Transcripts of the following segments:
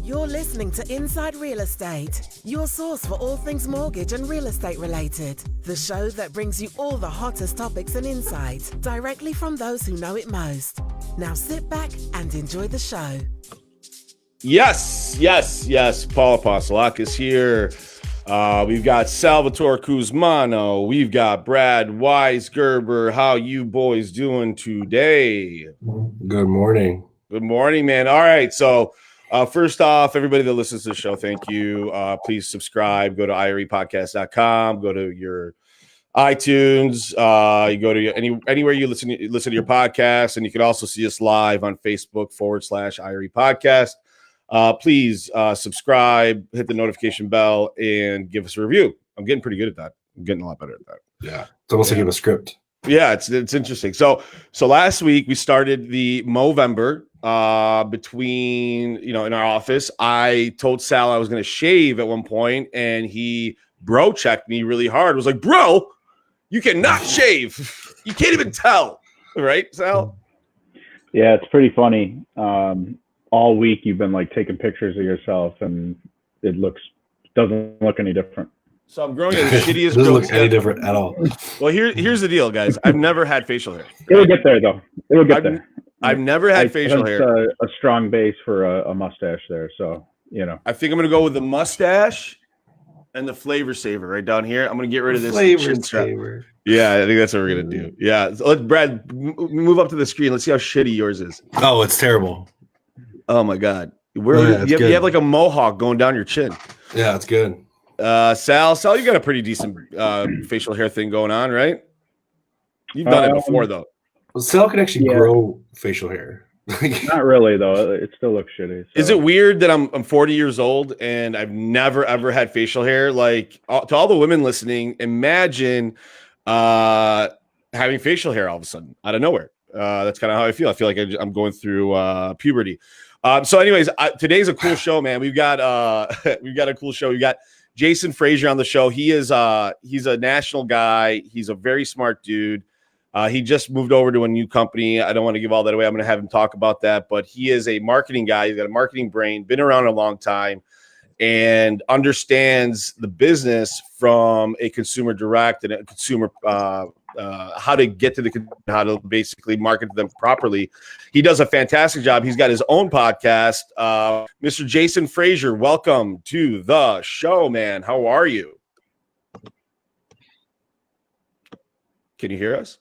You're listening to Inside Real Estate, your source for all things mortgage and real estate related. The show that brings you all the hottest topics and insights directly from those who know it most. Now sit back and enjoy the show. Yes. Paul Apostolak is here. We've got Salvatore Cusmano. We've got Brad Weisgerber. How you boys doing today? Good morning. Good morning, man. All right. So first off, everybody that listens to the show, thank you. Please subscribe. Go to irepodcast.com. Go to your iTunes. You go to anywhere you listen to your podcast, and you can also see us live on Facebook /IRE podcast. Please subscribe, hit the notification bell, and give us a review. I'm getting pretty good at that. I'm getting a lot better at that. Yeah, it's almost like you have a script. Yeah, it's interesting. So last week we started the Movember between, in our office. I told Sal I was going to shave at one point, and he bro checked me really hard. I was like, bro, you cannot shave. You can't even tell. Right, Sal? Yeah, it's pretty funny. All week you've been like taking pictures of yourself, and it doesn't look any different. So I'm growing the shittiest. Doesn't look any different at all. Well, here's the deal, guys. I've never had facial hair. It'll get there, though. It'll get there. I've never had facial hair. A strong base for a mustache there, so I think I'm gonna go with the mustache and the flavor saver right down here. I'm gonna get rid of this flavor saver. Yeah, I think that's what we're gonna do. Yeah, so let Brad move up to the screen. Let's see how shitty yours is. Oh, it's terrible. Oh my god, you have like a mohawk going down your chin. Yeah, it's good. Sal, you got a pretty decent facial hair thing going on, right? You've done it before, though. Well, Sal can actually grow facial hair. Not really, though. It still looks shitty. So. Is it weird that I'm 40 years old and I've never ever had facial hair? Like, to all the women listening, imagine having facial hair all of a sudden out of nowhere. That's kind of how I feel. I feel like I'm going through puberty. So, anyways, today's a cool show, man. We've got a cool show. We got Jason Frazier on the show. He's a national guy. He's a very smart dude. He just moved over to a new company. I don't want to give all that away. I'm going to have him talk about that. But he is a marketing guy. He's got a marketing brain, been around a long time, and understands the business from a consumer direct and a consumer how to get to how to basically market them properly. He does a fantastic job. He's got his own podcast. Mr. Jason Frazier, welcome to the show, man. How are you? Can you hear us?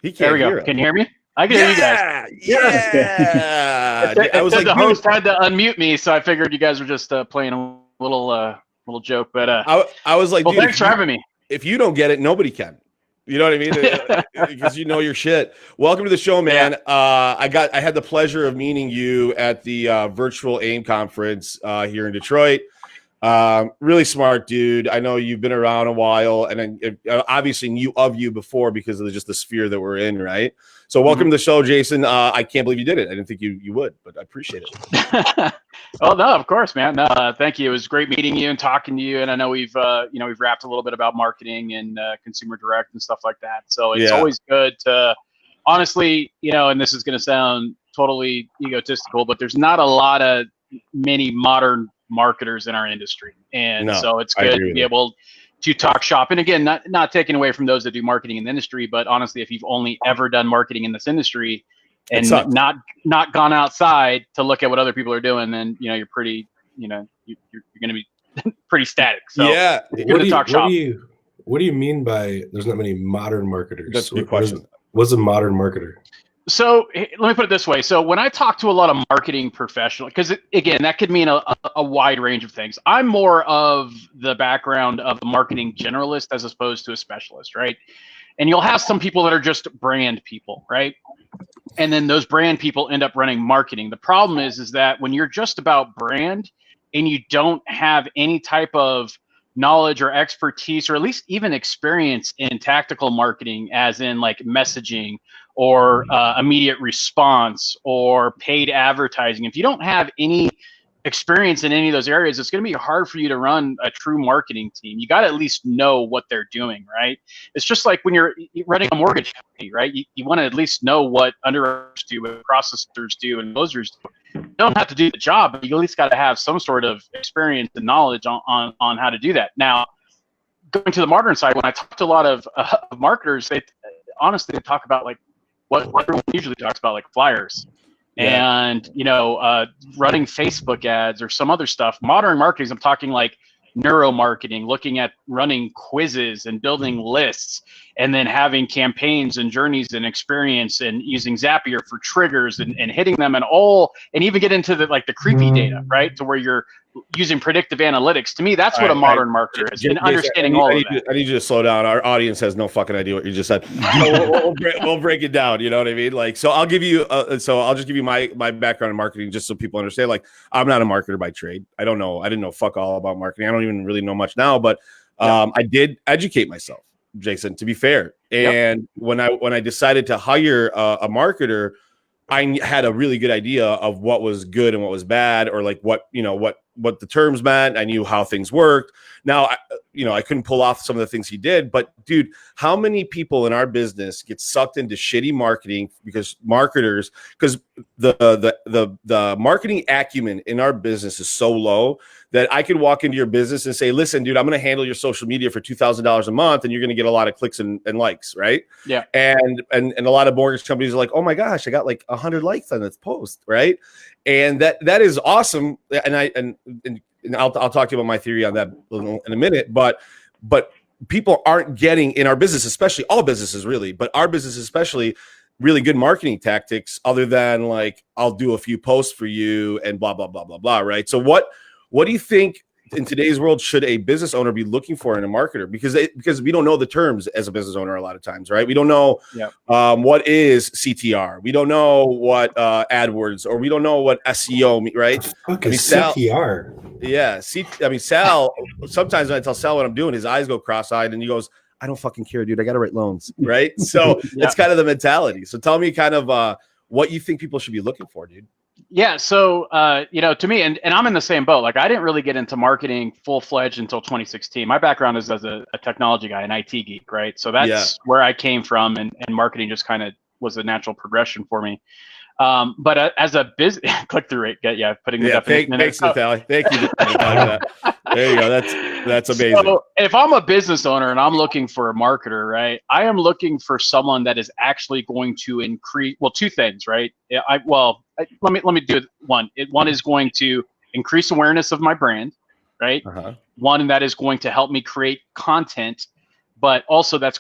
He can't. There we go. Hear us. Can you hear me? I can hear you guys. Yeah. I was like, the host had to unmute me, so I figured you guys were just playing a little joke. But I was like, well, thanks for having me. If you don't get it, nobody can. You know what I mean? Because you know your shit. Welcome to the show, man. Yeah. I had the pleasure of meeting you at the virtual AIM conference here in Detroit. Really smart dude. I know you've been around a while, and obviously knew of you before because of just the sphere that we're in, right? So welcome to the show, Jason. I can't believe you did it. I didn't think you would, but I appreciate it. Oh no, of course, man. No, thank you. It was great meeting you and talking to you. And I know we've rapped a little bit about marketing and consumer direct and stuff like that. So it's always good to, honestly, and this is going to sound totally egotistical, but there's not a lot of many modern marketers in our industry, and so it's good to be able to talk shop. And again, not taking away from those that do marketing in the industry, but honestly, if you've only ever done marketing in this industry and not gone outside to look at what other people are doing, then you're pretty, you're going to be pretty static. So yeah, good to talk shop. What do you mean by there's not many modern marketers? That's a good question. What's a modern marketer? So let me put it this way. So when I talk to a lot of marketing professionals, because again, that could mean a wide range of things. I'm more of the background of a marketing generalist as opposed to a specialist, right? And you'll have some people that are just brand people, right? And then those brand people end up running marketing. The problem is that when you're just about brand and you don't have any type of knowledge or expertise, or at least even experience in tactical marketing, as in like messaging or immediate response or paid advertising. If you don't have any experience in any of those areas, it's going to be hard for you to run a true marketing team. You got to at least know what they're doing, right? It's just like when you're running a mortgage company, right? You want to at least know what underwriters do, what processors do, and closers do. don't have to do the job, but you at least got to have some sort of experience and knowledge on how to do that. Now, going to the marketing side, when I talk to a lot of marketers, they honestly talk about like what everyone usually talks about, like flyers. Yeah. And, running Facebook ads or some other stuff. Modern marketing, I'm talking like neuromarketing, looking at running quizzes and building lists, and then having campaigns and journeys and experience, and using Zapier for triggers and hitting them, and even get into the creepy data, right? To where you're using predictive analytics. To me, that's what a modern marketer is, and understanding all of that. I need you to slow down. Our audience has no fucking idea what you just said. We'll break it down. You know what I mean? Like, so I'll give you. So I'll just give you my background in marketing, just so people understand. Like, I'm not a marketer by trade. I don't know. I didn't know fuck all about marketing. I don't even really know much now. But I did educate myself, Jason. To be fair, and when I decided to hire a marketer, I had a really good idea of what was good and what was bad, or like what the terms meant. I knew how things worked. Now, I couldn't pull off some of the things he did, but dude, how many people in our business get sucked into shitty marketing because the marketing acumen in our business is so low that I could walk into your business and say, listen, dude, I'm going to handle your social media for $2,000 a month, and you're going to get a lot of clicks and likes, right? Yeah. And a lot of mortgage companies are like, oh my gosh, I got like 100 likes on this post, right? And that is awesome. And I'll talk to you about my theory on that in a minute. But people aren't getting, in our business, especially all businesses really, but our business especially, really good marketing tactics other than like, I'll do a few posts for you and blah, blah, blah, blah, blah. Right. So what do you think in today's world should a business owner be looking for in a marketer? Because we don't know the terms as a business owner a lot of times, right? We don't know what is CTR. We don't know what AdWords, or we don't know what SEO, right? CTR. Yeah. Sal, sometimes when I tell Sal what I'm doing, his eyes go cross-eyed and he goes, I don't fucking care, dude. I got to write loans, right? So it's kind of the mentality. So tell me kind of what you think people should be looking for, dude. Yeah. So, to me, and I'm in the same boat. Like, I didn't really get into marketing full-fledged until 2016. My background is as a technology guy, an IT geek, right? So that's where I came from, and marketing just kind of was a natural progression for me. But as a business click-through rate, putting the definition in. Thanks, Natalie. Thank you. There you go. That's amazing. So if I'm a business owner and I'm looking for a marketer, right, I am looking for someone that is actually going to increase. Well, two things, right? Let me do it. One is going to increase awareness of my brand, right? One that is going to help me create content, but also that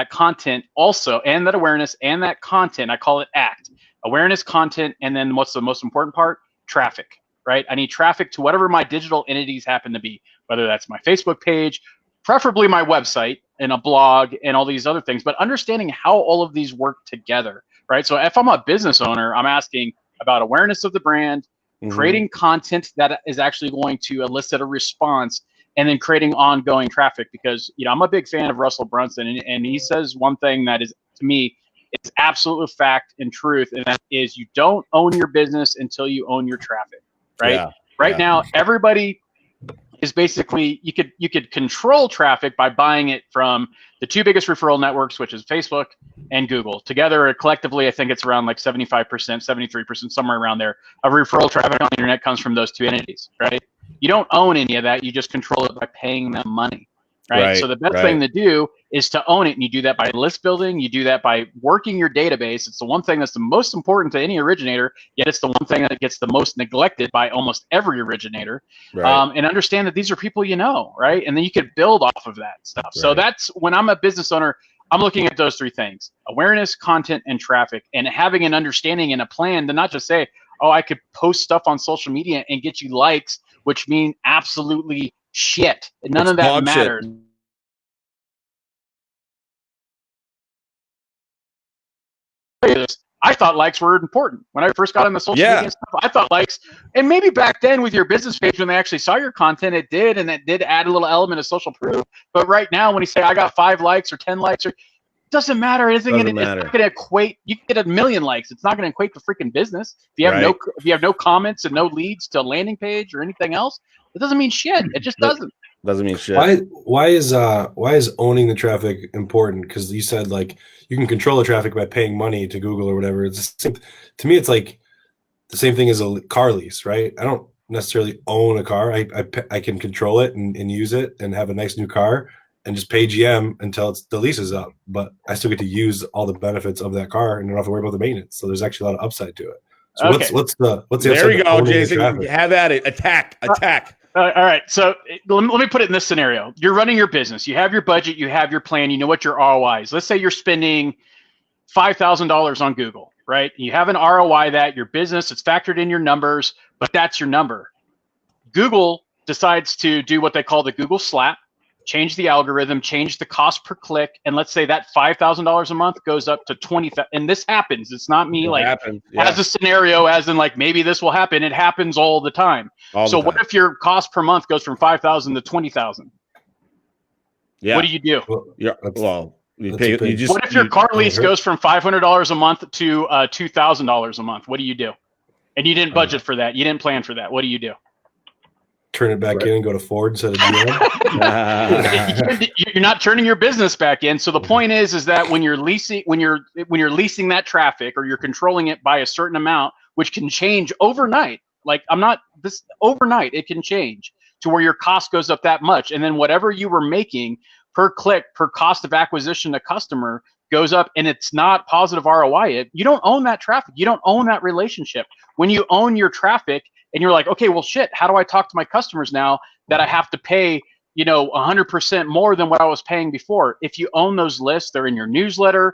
content also, and that awareness and that content, I call it ACT. Awareness, content, and then what's the most important part? Traffic, right? I need traffic to whatever my digital entities happen to be, whether that's my Facebook page, preferably my website and a blog and all these other things, but understanding how all of these work together, right? So if I'm a business owner, I'm asking about awareness of the brand, creating content that is actually going to elicit a response, and then creating ongoing traffic, because, I'm a big fan of Russell Brunson, and he says one thing that is, to me, it's absolute fact and truth, and that is, you don't own your business until you own your traffic, right? Right now, everybody is basically, you could control traffic by buying it from the two biggest referral networks, which is Facebook and Google. Together, collectively, I think it's around like 75%, 73%, somewhere around there, of referral traffic on the internet comes from those two entities, right? You don't own any of that. You just control it by paying them money. Right. So the best thing to do is to own it. And you do that by list building. You do that by working your database. It's the one thing that's the most important to any originator, yet it's the one thing that gets the most neglected by almost every originator. And understand that these are people right? And then you could build off of that stuff. So that's when I'm a business owner, I'm looking at those three things: awareness, content, and traffic, and having an understanding and a plan to not just say, oh, I could post stuff on social media and get you likes, which mean absolutely shit. None of that matters. I thought likes were important when I first got on the social media stuff. I thought likes, and maybe back then with your business page, when they actually saw your content, it did add a little element of social proof. But right now, when you say I got 5 likes or 10 likes, it doesn't matter. It's not going to equate. You can get 1 million likes. It's not going to equate to freaking business. If you have no comments and no leads to a landing page or anything else, it doesn't mean shit. It just doesn't. Doesn't mean shit. Why is owning the traffic important? Because you said like you can control the traffic by paying money to Google or whatever. To me, it's like the same thing as a car lease, right? I don't necessarily own a car. I can control it and use it and have a nice new car and just pay GM until the lease is up. But I still get to use all the benefits of that car and don't have to worry about the maintenance. So there's actually a lot of upside to it. So Okay. what's the there we go, Jason. traffic? Have at it. Attack. All right. So let me put it in this scenario. You're running your business. You have your budget. You have your plan. You know what your ROI is. Let's say you're spending $5,000 on Google, right? You have an ROI that your business, it's factored in your numbers, but that's your number. Google decides to do what they call the Google slap, change the algorithm, change the cost per click, and let's say that $5,000 a month goes up to 20,000. And this happens. It's not me as a scenario, as in like maybe this will happen. It happens all the time. What if your cost per month goes from 5,000 to 20,000? Yeah. What do you do? What if your car lease goes from $500 a month to $2,000 a month? What do you do? And you didn't budget for that. You didn't plan for that. What do you do? Turn it back in and go to Ford instead of GM. You're not turning your business back in. So the point is that when you're leasing that traffic, or you're controlling it by a certain amount, which can change overnight. Like overnight, it can change to where your cost goes up that much, and then whatever you were making per click, per cost of acquisition to customer goes up, and it's not positive ROI. You don't own that traffic. You don't own that relationship. When you own your traffic and you're like, okay, well, shit, how do I talk to my customers now that I have to pay, 100% more than what I was paying before? If you own those lists, they're in your newsletter,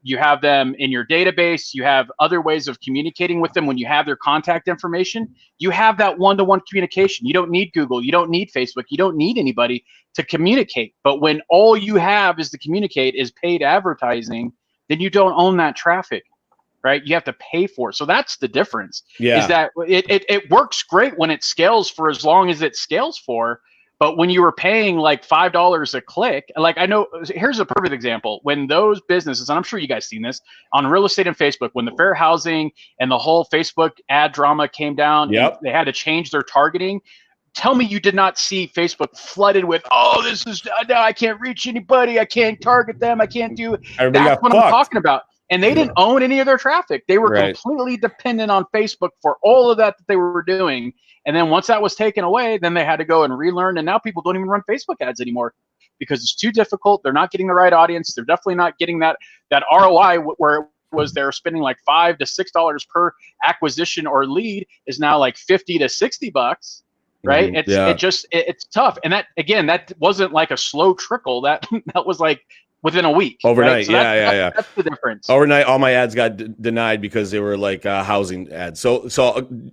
you have them in your database, you have other ways of communicating with them. When you have their contact information, you have that one-to-one communication. You don't need Google, you don't need Facebook, you don't need anybody to communicate. But when all you have is to communicate is paid advertising, then you don't own that traffic, right? You have to pay for it. So that's the difference. Yeah. Is that it works great when it scales for as long as it scales for. But when you were paying like $5 a click, like I know, here's a perfect example. When those businesses, and I'm sure you guys seen this on real estate and Facebook, when the fair housing and the whole Facebook ad drama came down, and they had to change their targeting. Tell me you did not see Facebook flooded with, this is, now I can't reach anybody. I can't target them. I can't do it. That's what I'm talking about. And they didn't own any of their traffic. They were completely dependent on Facebook for all of that they were doing. And then once that was taken away, then they had to go and relearn. And now people don't even run Facebook ads anymore because it's too difficult. They're not getting the right audience. They're definitely not getting that ROI where it was they're spending like $5 to $6 per acquisition or lead is now like $50 to $60. Right? It's tough. And that wasn't like a slow trickle. That was like within a week. Overnight. Right? So that's the difference. Overnight, all my ads got denied because they were like housing ads. So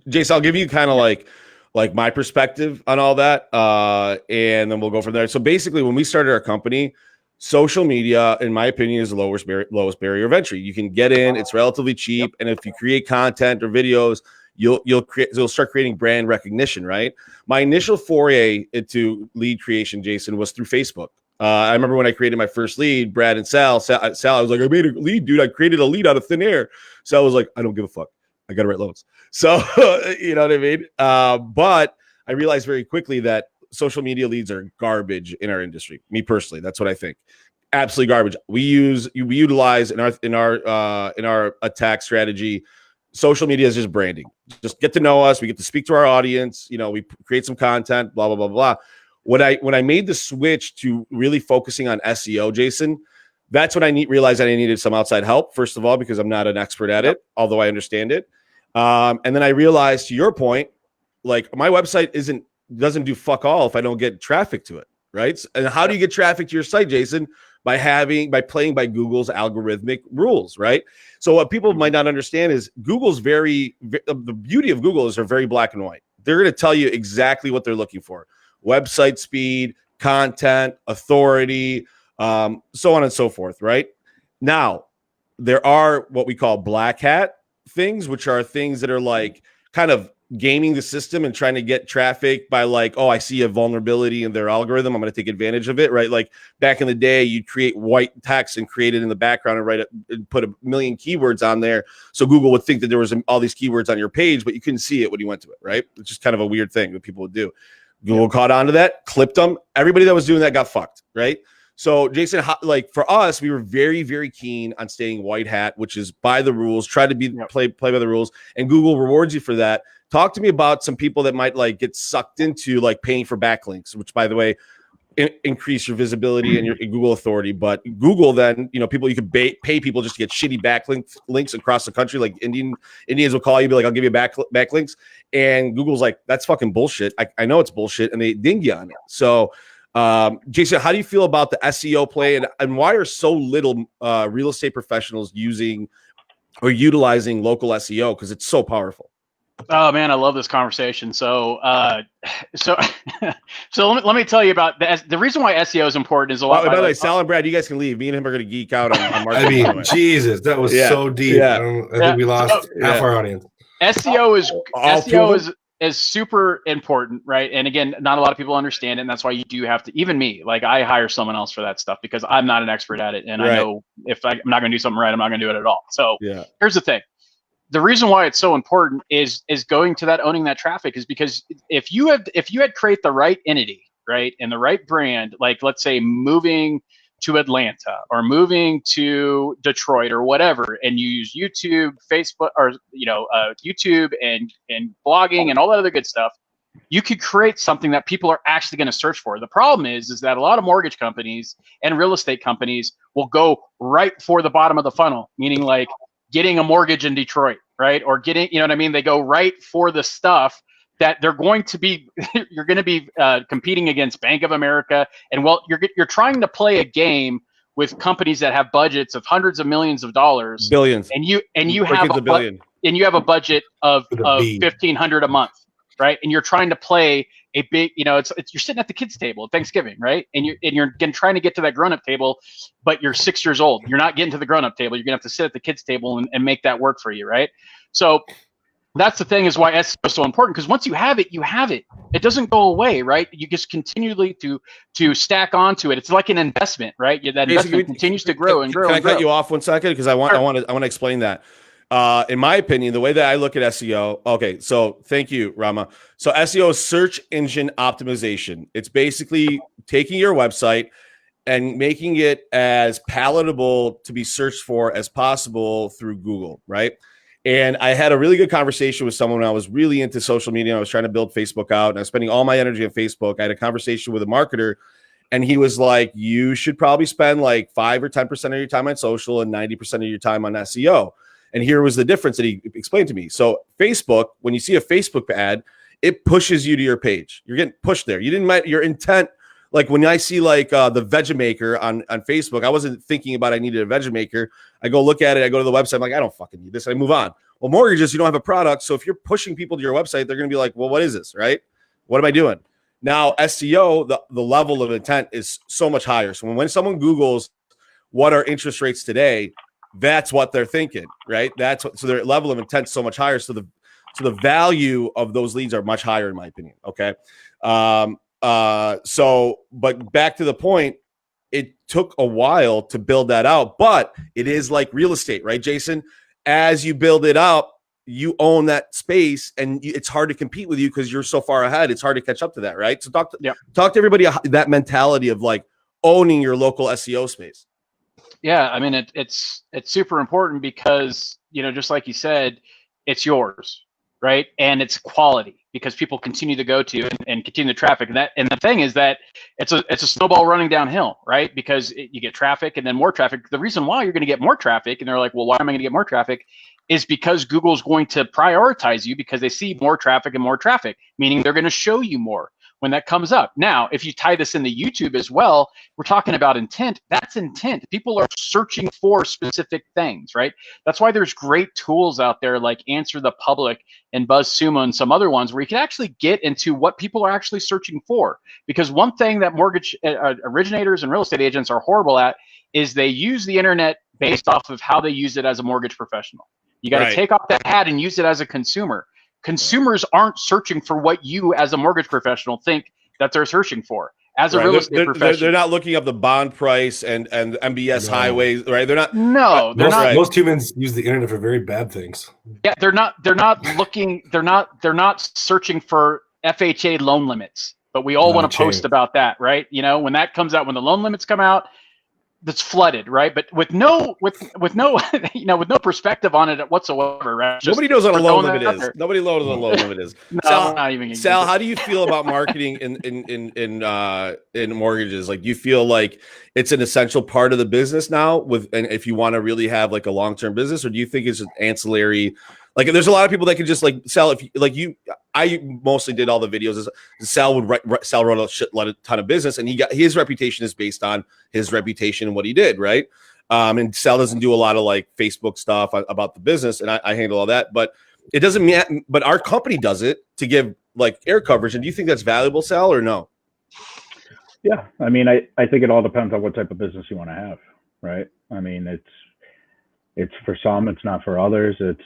Jason, I'll give you kind of like my perspective on all that. And then we'll go from there. So basically when we started our company, social media, in my opinion, is the lowest barrier of entry. You can get in, it's relatively cheap. And if you create content or videos, you'll start creating brand recognition, right? My initial foray into lead creation, Jason, was through Facebook. I remember when I created my first lead, Brad and Sal, I was like, I made a lead, dude. I created a lead out of thin air. Sal was like, I don't give a fuck. I got to write loans. So, you know what I mean? But I realized very quickly that social media leads are garbage in our industry. Me personally, that's what I think. Absolutely garbage. We utilize in our attack strategy. Social media is just branding. Just get to know us. We get to speak to our audience. We create some content, blah, blah, blah, blah. When I made the switch to really focusing on SEO, Jason, that's when I realized that I needed some outside help, first of all, because I'm not an expert at it, although I understand it. And then I realized, to your point, like my website doesn't do fuck all if I don't get traffic to it, right? And how do you get traffic to your site, Jason? By playing by Google's algorithmic rules, right? So what people might not understand is Google's the beauty of Google is they're very black and white. They're going to tell you exactly what they're looking for. Website speed, content, authority, so on and so forth, right? Now, there are what we call black hat things, which are things that are like kind of gaming the system and trying to get traffic by like, I see a vulnerability in their algorithm, I'm going to take advantage of it, right? Like back in the day, you'd create white text and create it in the background and put a million keywords on there. So Google would think that there was all these keywords on your page, but you couldn't see it when you went to it, right? It's just kind of a weird thing that people would do. Google caught on to that, clipped them. Everybody that was doing that got fucked, right? So Jason, like for us, we were very, very keen on staying white hat, which is by the rules, try to be play by the rules, and Google rewards you for that. Talk to me about some people that might like get sucked into like paying for backlinks, which by the way, increase your visibility and your Google authority. But Google then, you know, people, you could pay people just to get shitty backlinks across the country. Like Indians will call you, be like, I'll give you backlinks. And Google's like, that's fucking bullshit. I know it's bullshit. And they ding you on it. So Jason, how do you feel about the SEO play and why are so little real estate professionals using or utilizing local SEO? Because it's so powerful. Oh man, I love this conversation. So so let me tell you about the reason why SEO is important is a lot. By the way, Sal and Brad, you guys can leave. Me and him are going to geek out on marketing. I mean, Jesus, that was so deep. I think we lost half our audience. SEO is super important, right? And again, not a lot of people understand it, and that's why you do have to. Even me, like I hire someone else for that stuff because I'm not an expert at it, and I know if I'm not going to do something right, I'm not going to do it at all. So here's the thing. The reason why it's so important is going to that, owning that traffic, is because if you had create the right entity, right, and the right brand, like let's say moving to Atlanta or moving to Detroit or whatever, and you use YouTube, Facebook, or YouTube and blogging and all that other good stuff, you could create something that people are actually going to search for. The problem is that a lot of mortgage companies and real estate companies will go right for the bottom of the funnel, meaning like getting a mortgage in Detroit, right? Or getting, you know what I mean? They go right for the stuff that they're going to be, you're going to be competing against Bank of America. And well, you're trying to play a game with companies that have budgets of hundreds of millions of dollars, billions, and you have a billion, and you have a budget of $1,500 a month, right? And you're trying to play a big, it's you're sitting at the kids' table at Thanksgiving, right? And you're trying to get to that grown-up table, but you're 6 years old. You're not getting to the grown-up table. You're gonna have to sit at the kids' table and make that work for you, right? So that's the thing, is why SEO is so important, because once you have it, you have it. It doesn't go away, right? You just continually to stack onto it. It's like an investment, right? That investment continues to grow and grow. Can I cut you off 1 second? Because I want to explain that. In my opinion, the way that I look at SEO, okay, so thank you, Rama. So SEO is search engine optimization. It's basically taking your website and making it as palatable to be searched for as possible through Google, right? And I had a really good conversation with someone when I was really into social media. I was trying to build Facebook out, and I was spending all my energy on Facebook. I had a conversation with a marketer, and he was like, you should probably spend like 5 or 10% of your time on social and 90% of your time on SEO. And here was the difference that he explained to me. So Facebook, when you see a Facebook ad, it pushes you to your page. You're getting pushed there. You didn't your intent. Like when I see like the Vegemaker on Facebook, I wasn't thinking about I needed a Vegemaker. I go look at it. I go to the website. I'm like, I don't fucking need this. I move on. Well, mortgages, you don't have a product. So if you're pushing people to your website, they're going to be like, well, what is this, right? What am I doing? Now, SEO, the level of intent is so much higher. So when someone Googles what are interest rates today, that's what they're thinking, right? So their level of intent is so much higher. So the value of those leads are much higher, in my opinion. Okay. But back to the point, it took a while to build that out, but it is like real estate, right, Jason? As you build it up, you own that space, and it's hard to compete with you because you're so far ahead. It's hard to catch up to that, right? So talk to everybody that mentality of like owning your local SEO space. Yeah, I mean it's super important because just like you said, it's yours, right? And it's quality because people continue to go to and continue the traffic. And the thing is that it's a snowball running downhill, right? Because you get traffic and then more traffic. The reason why you're going to get more traffic, and they're like, well, why am I going to get more traffic? Is because Google's going to prioritize you because they see more traffic, meaning they're going to show you more when that comes up. Now, if you tie this into YouTube as well, we're talking about intent. That's intent. People are searching for specific things, right? That's why there's great tools out there like Answer the Public and BuzzSumo and some other ones where you can actually get into what people are actually searching for. Because one thing that mortgage originators and real estate agents are horrible at is they use the internet based off of how they use it as a mortgage professional. You got to take off that hat and use it as a consumer. Consumers aren't searching for what you as a mortgage professional think that they're searching for. As a real estate professional, they're not looking up the bond price and MBS highways, right? They're not. No, they're not. Most humans use the internet for very bad things. Yeah, they're not looking. They're not searching for FHA loan limits. but we all No, want to post change. about that, right? You know, when that comes out, when the loan limits come out, that's flooded, right? But with no you know, with no perspective on it whatsoever, right? Just, Nobody knows what a we're loan throwing limit that out is. there. Nobody knows what a loan limit is. No, Sal, we're not even gonna Sal, use it. how do you feel about marketing in mortgages? Like, do you feel like it's an essential part of the business now? And if you want to really have like a long-term business, or do you think it's an ancillary? Like, there's a lot of people that can just like Sal. If you, like you, I mostly did all the videos. Sal Sal wrote a ton of business, and he got his reputation is based on his reputation and what he did, right? And Sal doesn't do a lot of like Facebook stuff about the business, and I handle all that. But it doesn't mean. But our company does it to give like air coverage. And do you think that's valuable, Sal, or no? Yeah, I mean, I think it all depends on what type of business you want to have, right? I mean, it's for some, it's not for others. It's,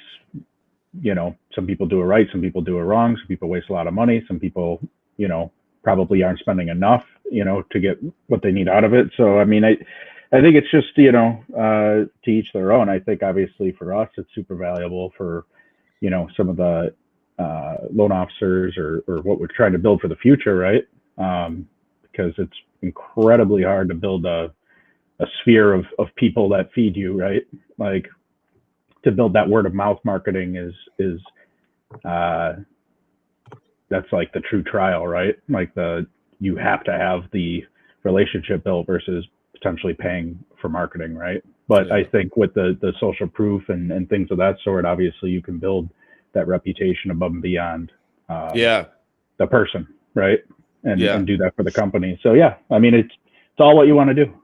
you know, some people do it right, some people do it wrong, some people waste a lot of money, some people, you know, probably aren't spending enough, you know, to get what they need out of it. So, I mean, I think it's just, you know, to each their own. I think obviously for us, it's super valuable for, you know, some of the loan officers or what we're trying to build for the future, right? Because it's incredibly hard to build a sphere of people that feed you, right? Like, to build that word of mouth marketing is that's like the true trial, right? Like you have to have the relationship built versus potentially paying for marketing, right? But yeah. I think with the social proof and things of that sort, obviously you can build that reputation above and beyond the person, right? And do that for the company. So yeah, I mean, it's all what you want to do.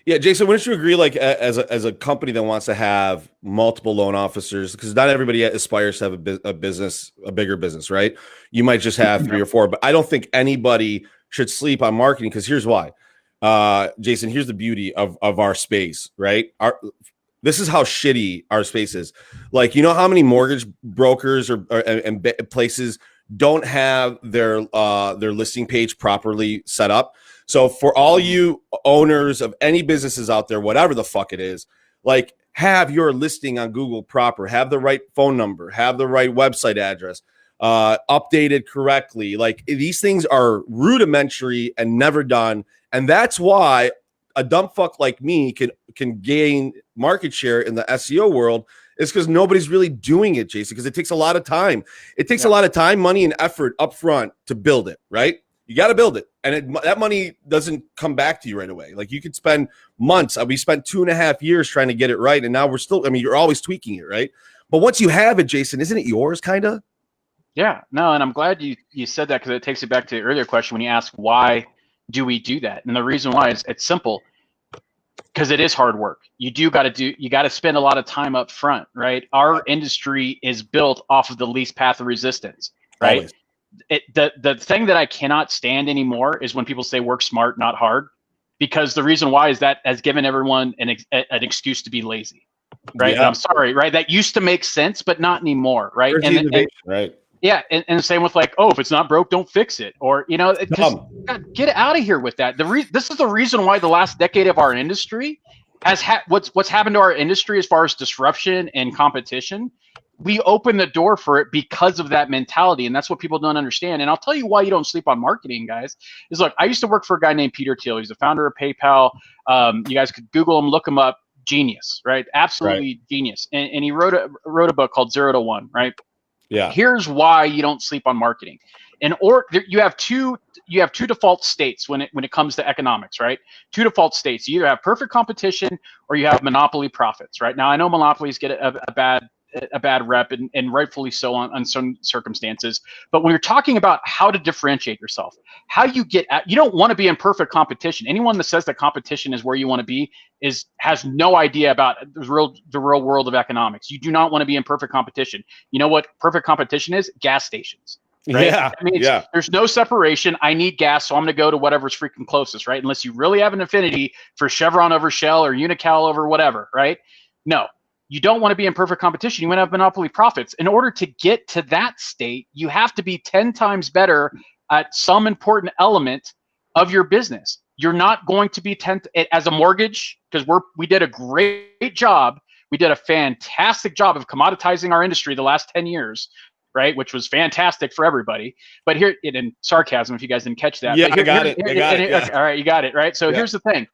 Yeah, Jason, wouldn't you agree, like, as a company that wants to have multiple loan officers, because not everybody aspires to have a bigger business, right? You might just have 3 or 4, but I don't think anybody should sleep on marketing, because here's why. Jason, here's the beauty of our space, right? This is how shitty our space is. Like, you know how many mortgage brokers and places don't have their listing page properly set up? So for all you owners of any businesses out there, whatever the fuck it is, like, have your listing on Google proper, have the right phone number, have the right website address, updated correctly. Like, these things are rudimentary and never done. And that's why a dumb fuck like me can gain market share in the SEO world, is because nobody's really doing it, Jason, because it takes a lot of time. It takes a lot of time, money, and effort up front to build it, right? You got to build it. And that money doesn't come back to you right away. Like, you could spend months. We spent 2.5 years trying to get it right. And now we're still, I mean, you're always tweaking it, right? But once you have it, Jason, isn't it yours, kind of? Yeah, no, and I'm glad you said that, because it takes you back to the earlier question when you asked, why do we do that? And the reason why is it's simple, because it is hard work. You got to spend a lot of time up front, right? Our industry is built off of the least path of resistance, right? Always. The thing that I cannot stand anymore is when people say work smart, not hard, because the reason why is that has given everyone an excuse to be lazy, right? Yeah. And I'm sorry, right? That used to make sense, but not anymore, right? Right. Yeah, and the same with, like, oh, if it's not broke, don't fix it, or, you know, just get out of here with that. This is the reason why the last decade of our industry has what's happened to our industry as far as disruption and competition. We open the door for it because of that mentality, and that's what people don't understand. And I'll tell you why you don't sleep on marketing, guys. Is, look, I used to work for a guy named Peter Thiel. He's the founder of PayPal. You guys could Google him, look him up. Genius, right? Absolutely genius. And he wrote a book called 0 to 1, right? Yeah. Here's why you don't sleep on marketing. You have two default states when it comes to economics, right? 2 default states. You either have perfect competition or you have monopoly profits, right? Now, I know monopolies get a bad rep, and rightfully so on some circumstances. But when you're talking about how to differentiate yourself, how you don't want to be in perfect competition. Anyone that says that competition is where you want to be has no idea about the real world of economics. You do not want to be in perfect competition. You know what perfect competition is? Gas stations. Right? Yeah. I mean, there's no separation. I need gas, so I'm going to go to whatever's freaking closest, right? Unless you really have an affinity for Chevron over Shell or Unocal over whatever, right? No. You don't want to be in perfect competition. You want to have monopoly profits. In order to get to that state, you have to be 10 times better at some important element of your business. You're not going to be 10 as a mortgage, because we did a great job. We did a fantastic job of commoditizing our industry the last 10 years, right? Which was fantastic for everybody. But here, in sarcasm, if you guys didn't catch that. Yeah, but I got it. Okay, all right, you got it, right? So here's the thing.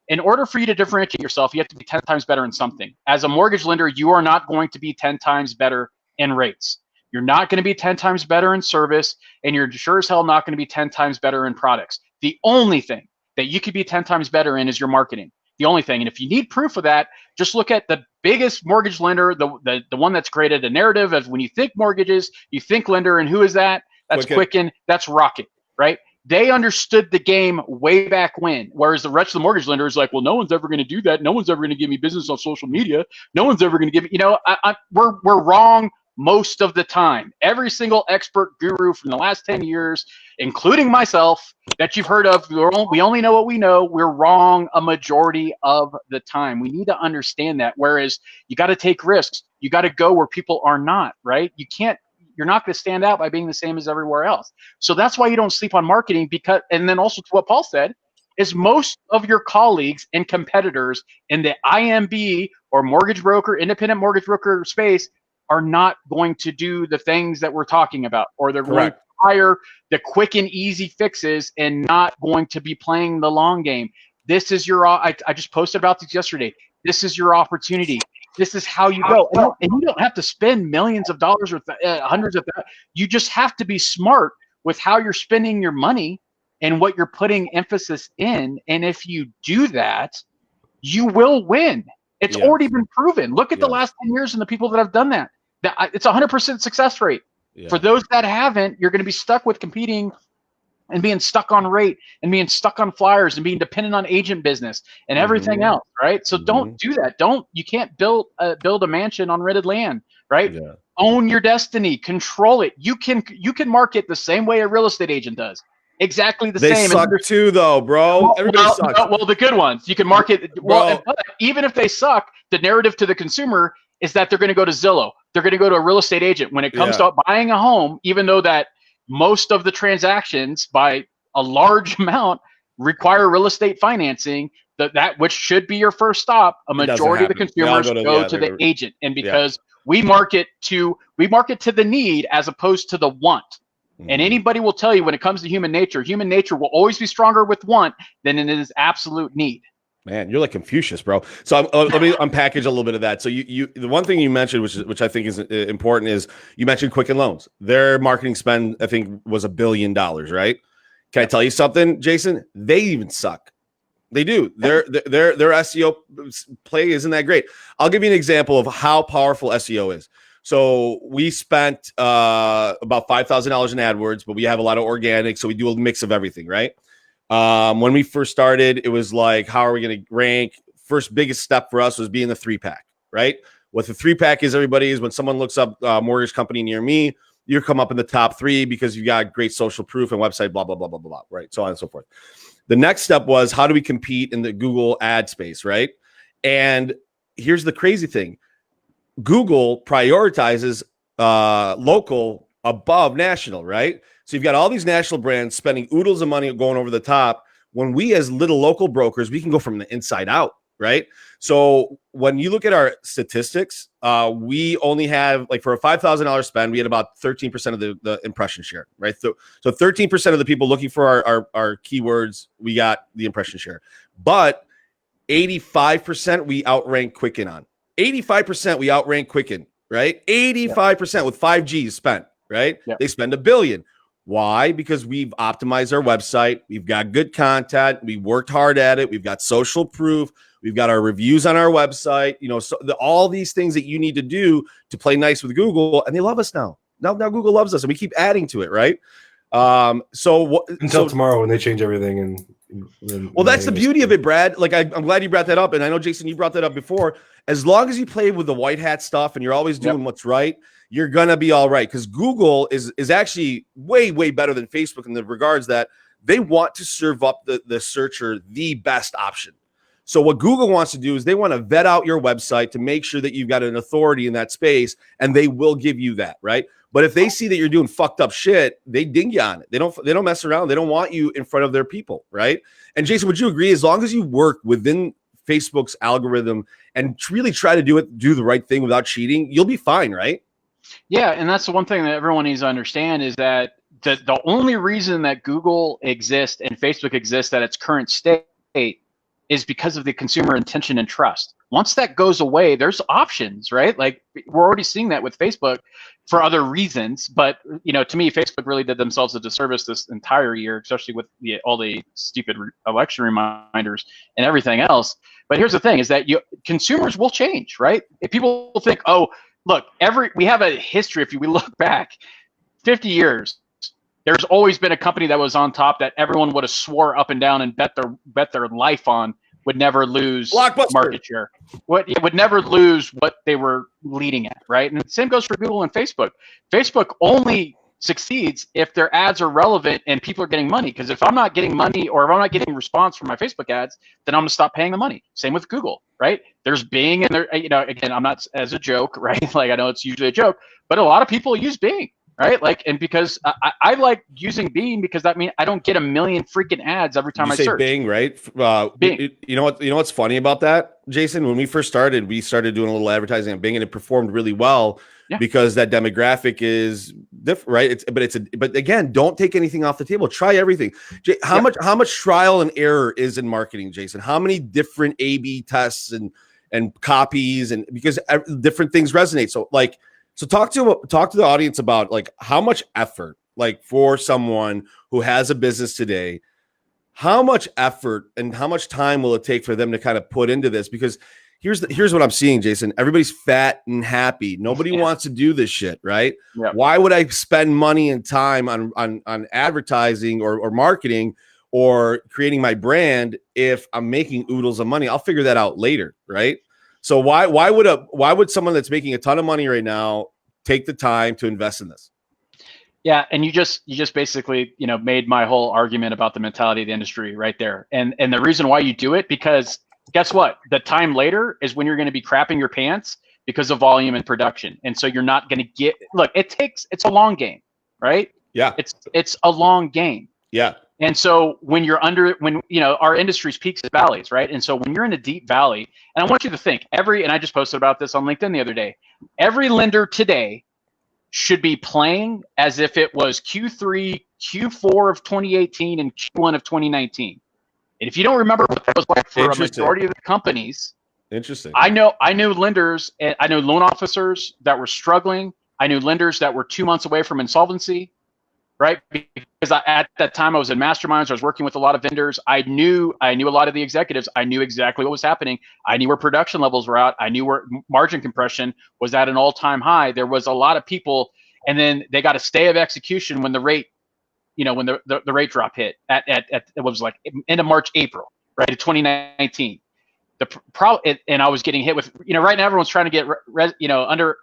In order for you to differentiate yourself, you have to be 10 times better in something. As a mortgage lender, you are not going to be 10 times better in rates. You're not going to be 10 times better in service, and you're sure as hell not going to be 10 times better in products. The only thing that you could be 10 times better in is your marketing. The only thing. And if you need proof of that, just look at the biggest mortgage lender, the one that's created a narrative of when you think mortgages, you think lender, and who is that? That's Quicken. That's Rocket, right? They understood the game way back when, whereas the rest of the mortgage lender is like, well, no one's ever going to do that. No one's ever going to give me business on social media. No one's ever going to give me, we're wrong most of the time. Every single expert guru from the last 10 years, including myself, that you've heard of, we only know what we know. We're wrong a majority of the time. We need to understand that. Whereas you got to take risks. You got to go where people are not, right? You're not going to stand out by being the same as everywhere else. So that's why you don't sleep on marketing, because, and then also to what Paul said, is most of your colleagues and competitors in the IMB or mortgage broker, independent mortgage broker space are not going to do the things that we're talking about, or they're going to hire the quick and easy fixes and not going to be playing the long game. This is your, I just posted about this yesterday. This is your opportunity. This is how you go. And you don't have to spend millions of dollars or hundreds of thousands. You just have to be smart with how you're spending your money and what you're putting emphasis in. And if you do that, you will win. It's already been proven. Look at the last 10 years and the people that have done that. It's 100% success rate. For those that haven't, you're going to be stuck with competing and being stuck on rate and being stuck on flyers and being dependent on agent business and everything else, right? So don't do that. You can't build a mansion on rented land, right? Own your destiny, control it. You can market the same way a real estate agent does. Exactly the same. They suck too, though, bro. Everybody sucks. Well, the good ones. You can market. Well, even if they suck, the narrative to the consumer is that they're going to go to Zillow. They're going to go to a real estate agent. When it comes to buying a home, even though that most of the transactions by a large amount require real estate financing, that which should be your first stop, a majority of the consumers go to the agent. And because we market to the need as opposed to the want. And anybody will tell you when it comes to human nature will always be stronger with want than it is absolute need. Man, you're like Confucius, bro. So let me unpackage a little bit of that. So the one thing you mentioned, which I think is important, is you mentioned Quicken Loans. Their marketing spend, I think, was $1 billion, right? Can I tell you something, Jason? They even suck. They do. Their SEO play isn't that great. I'll give you an example of how powerful SEO is. So we spent about $5,000 in AdWords, but we have a lot of organic, so we do a mix of everything, right? When we first started, it was like, how are we going to rank? First biggest step for us was being the 3-pack, right? What the 3-pack is, everybody, is when someone looks up mortgage company near me, you come up in the top 3 because you got great social proof and website, blah, blah, blah, blah, blah, blah, right? So on and so forth. The next step was, how do we compete in the Google ad space, right? And here's the crazy thing. Google prioritizes local above national, right? So you've got all these national brands spending oodles of money going over the top. When we as little local brokers, we can go from the inside out, right? So when you look at our statistics, we only have, like, for a $5,000 spend, we had about 13% of the impression share, right? So 13% of the people looking for our keywords, we got the impression share. But 85% we outrank Quicken on. 85% we outrank Quicken, right? 85% with 5Gs spent, right? Yep. They spend $1 billion. Why? Because we've optimized our website. We've got good content. We worked hard at it. We've got social proof. We've got our reviews on our website. So all these things that you need to do to play nice with Google, and they love us now. Now Google loves us, and we keep adding to it, right? Until tomorrow when they change everything. And well, that's the beauty of it, Brad. Like, I'm glad you brought that up, and I know, Jason, you brought that up before. As long as you play with the white hat stuff and you're always doing what's right, you're gonna be all right. Because Google is actually way, way better than Facebook in the regards that they want to serve up the searcher the best option. So what Google wants to do is they want to vet out your website to make sure that you've got an authority in that space, and they will give you that, right? But if they see that you're doing fucked up shit, they ding you on it. They don't mess around. They don't want you in front of their people, right? And Jason, would you agree? As long as you work within Facebook's algorithm and really try to do the right thing without cheating, you'll be fine, right? Yeah, and that's the one thing that everyone needs to understand is that the only reason that Google exists and Facebook exists at its current state is because of the consumer intention and trust. Once that goes away, there's options, right? Like we're already seeing that with Facebook for other reasons, but to me, Facebook really did themselves a disservice this entire year, especially with all the stupid election reminders and everything else. But here's the thing: is that consumers will change, right? If people think, oh, look, we have a history. If we look back 50 years, there's always been a company that was on top that everyone would have swore up and down and bet their life on would never lose market share. It would never lose what they were leading at, right? And the same goes for Google and Facebook. Facebook only succeeds if their ads are relevant and people are getting money. Because if I'm not getting money or if I'm not getting response from my Facebook ads, then I'm gonna stop paying the money. Same with Google, right? There's Bing and there, again, I'm not as a joke, right? Like I know it's usually a joke, but a lot of people use Bing. Right, like, and because I like using Bing because that means I don't get a million freaking ads every time I search. Bing, right? Bing. You know what's funny about that, Jason? When we first started, we started doing a little advertising on Bing, and it performed really well because that demographic is different, right? But again, don't take anything off the table. Try everything. How much trial and error is in marketing, Jason? How many different A/B tests and copies and because different things resonate. So talk to the audience about like how much effort, like for someone who has a business today, how much effort and how much time will it take for them to kind of put into this? Because here's what I'm seeing, Jason. Everybody's fat and happy. Nobody wants to do this shit, right? Yeah. Why would I spend money and time on advertising or marketing or creating my brand if I'm making oodles of money? I'll figure that out later, right? So why would someone that's making a ton of money right now take the time to invest in this? Yeah, and you just basically made my whole argument about the mentality of the industry right there. And the reason why you do it, because guess what? The time later is when you're going to be crapping your pants because of volume and production. And so you're not going to it's a long game, right? Yeah. It's a long game. Yeah. And so when our industry's peaks and valleys, right? And so when you're in a deep valley, and I want you to think and I just posted about this on LinkedIn the other day, every lender today should be playing as if it was Q3, Q4 of 2018 and Q1 of 2019. And if you don't remember what that was like for a majority of the companies, interesting. I knew lenders, and I knew loan officers that were struggling. I knew lenders that were 2 months away from insolvency. Right, because at that time I was in masterminds. I was working with a lot of vendors. I knew a lot of the executives. I knew exactly what was happening. I knew where production levels were at. I knew where margin compression was at an all-time high. There was a lot of people, and then they got a stay of execution when the rate, when the rate drop hit at it was like end of March, April, right, of 2019. And I was getting hit with, right now everyone's trying to get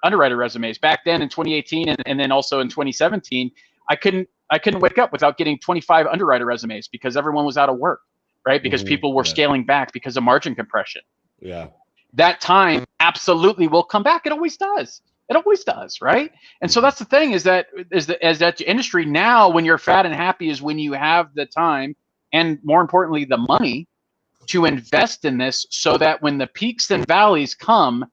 underwriter resumes. Back then in 2018 and then also in 2017. I couldn't wake up without getting 25 underwriter resumes because everyone was out of work, right? Because people were scaling back because of margin compression. Yeah. That time absolutely will come back. It always does. It always does, right? And so that's the thing is that industry now, when you're fat and happy, is when you have the time and more importantly, the money to invest in this so that when the peaks and valleys come,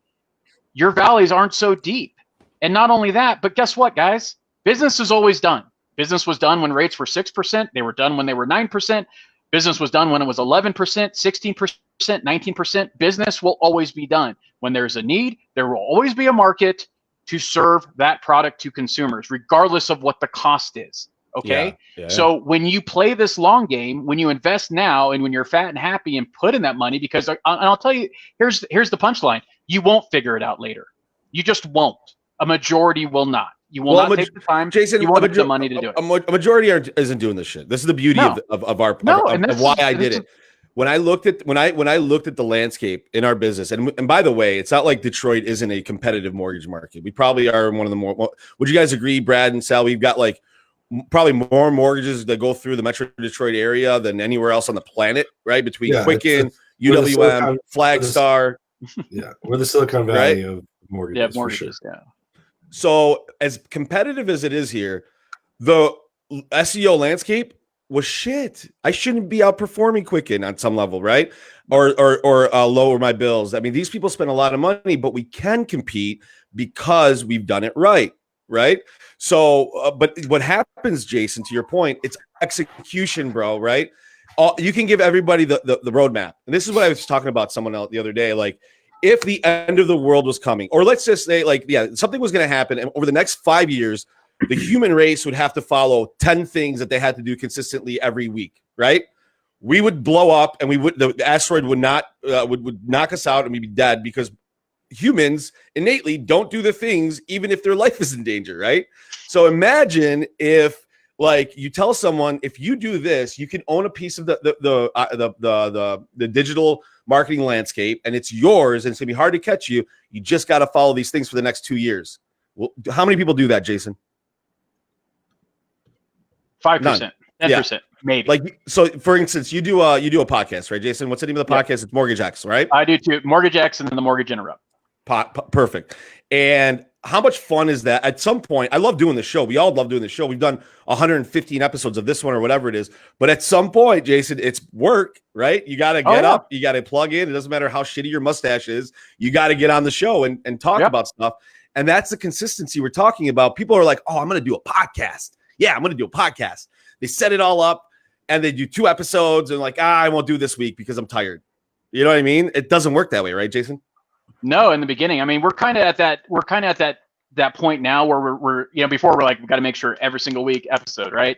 your valleys aren't so deep. And not only that, but guess what, guys? Business is always done. Business was done when rates were 6%. They were done when they were 9%. Business was done when it was 11%, 16%, 19%. Business will always be done. When there's a need, there will always be a market to serve that product to consumers, regardless of what the cost is. Okay? Yeah. So when you play this long game, when you invest now and when you're fat and happy and put in that money, because I'll tell you, here's the punchline. You won't figure it out later. You just won't. A majority will not. You will not take the time. Jason, you won't have the money to do it. A majority isn't doing this shit. This is the beauty of why I did it. When I looked at the landscape in our business, and by the way, it's not like Detroit isn't a competitive mortgage market. We probably are one of the more. Would you guys agree, Brad and Sal? We've got like probably more mortgages that go through the Metro Detroit area than anywhere else on the planet, right? Between Quicken, UWM, Flagstar. Yeah, we're the Silicon Valley of mortgages. Yeah, mortgages. Yeah. So as competitive as it is here, the SEO landscape was shit. I shouldn't be outperforming Quicken on some level, right? Or lower my bills. I mean, these people spend a lot of money, but we can compete because we've done it right. right? So, but what happens, Jason, to your point, it's execution, bro, right? You can give everybody the roadmap. And this is what I was talking about someone else the other day. Like, if the end of the world was coming, or let's just say, like, yeah, something was going to happen, and over the next 5 years, the human race would have to follow 10 things that they had to do consistently every week, right? We would blow up, and the asteroid would not would knock us out, and we'd be dead because humans innately don't do the things even if their life is in danger, right? So imagine if, like, you tell someone, if you do this, you can own a piece of the digital marketing landscape, and it's yours, and it's gonna be hard to catch you. You just got to follow these things for the next 2 years. Well, how many people do that, Jason? 5%, 10%, maybe. Like, so for instance, you do a podcast, right, Jason? What's the name of the podcast? It's Mortgage X, right? I do too. Mortgage X and then the Mortgage Interrupt. Perfect. And how much fun is that? At some point, I love doing the show. We all love doing the show. We've done 115 episodes of this one or whatever it is. But at some point, Jason, it's work, right? You got to get up. You got to plug in. It doesn't matter how shitty your mustache is. You got to get on the show and talk about stuff. And that's the consistency we're talking about. People are like, oh, I'm going to do a podcast. Yeah, I'm going to do a podcast. They set it all up and they do 2 episodes and like, I won't do this week because I'm tired. You know what I mean? It doesn't work that way, right, Jason? No, in the beginning. I mean, we're kind of at that point now where we're before we're like, we've got to make sure every single week episode, right?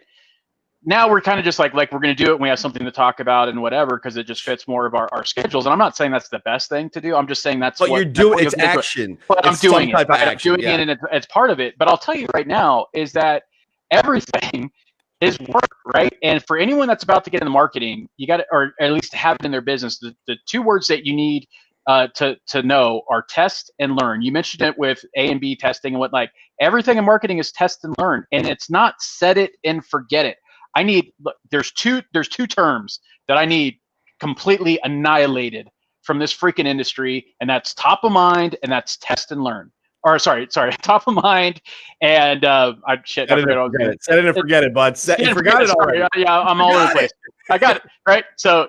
Now we're kind of just like we're going to do it when we have something to talk about and whatever, because it just fits more of our schedules. And I'm not saying that's the best thing to do. I'm just saying that's what you're doing. It's action. But I'm doing it. Right? I'm doing it, and it's part of it. But I'll tell you right now is that everything is work, right? And for anyone that's about to get into marketing, you got to, or at least have it in their business, the 2 words that you need to know are test and learn. You mentioned it with A and B testing and what, like, everything in marketing is test and learn, and it's not set it and forget it. There's two terms that I need completely annihilated from this freaking industry, and that's top of mind and that's test and learn. Or sorry, top of mind and set it and forget it, bud. You forgot it already. Yeah, I'm all over the place. I got it, right? So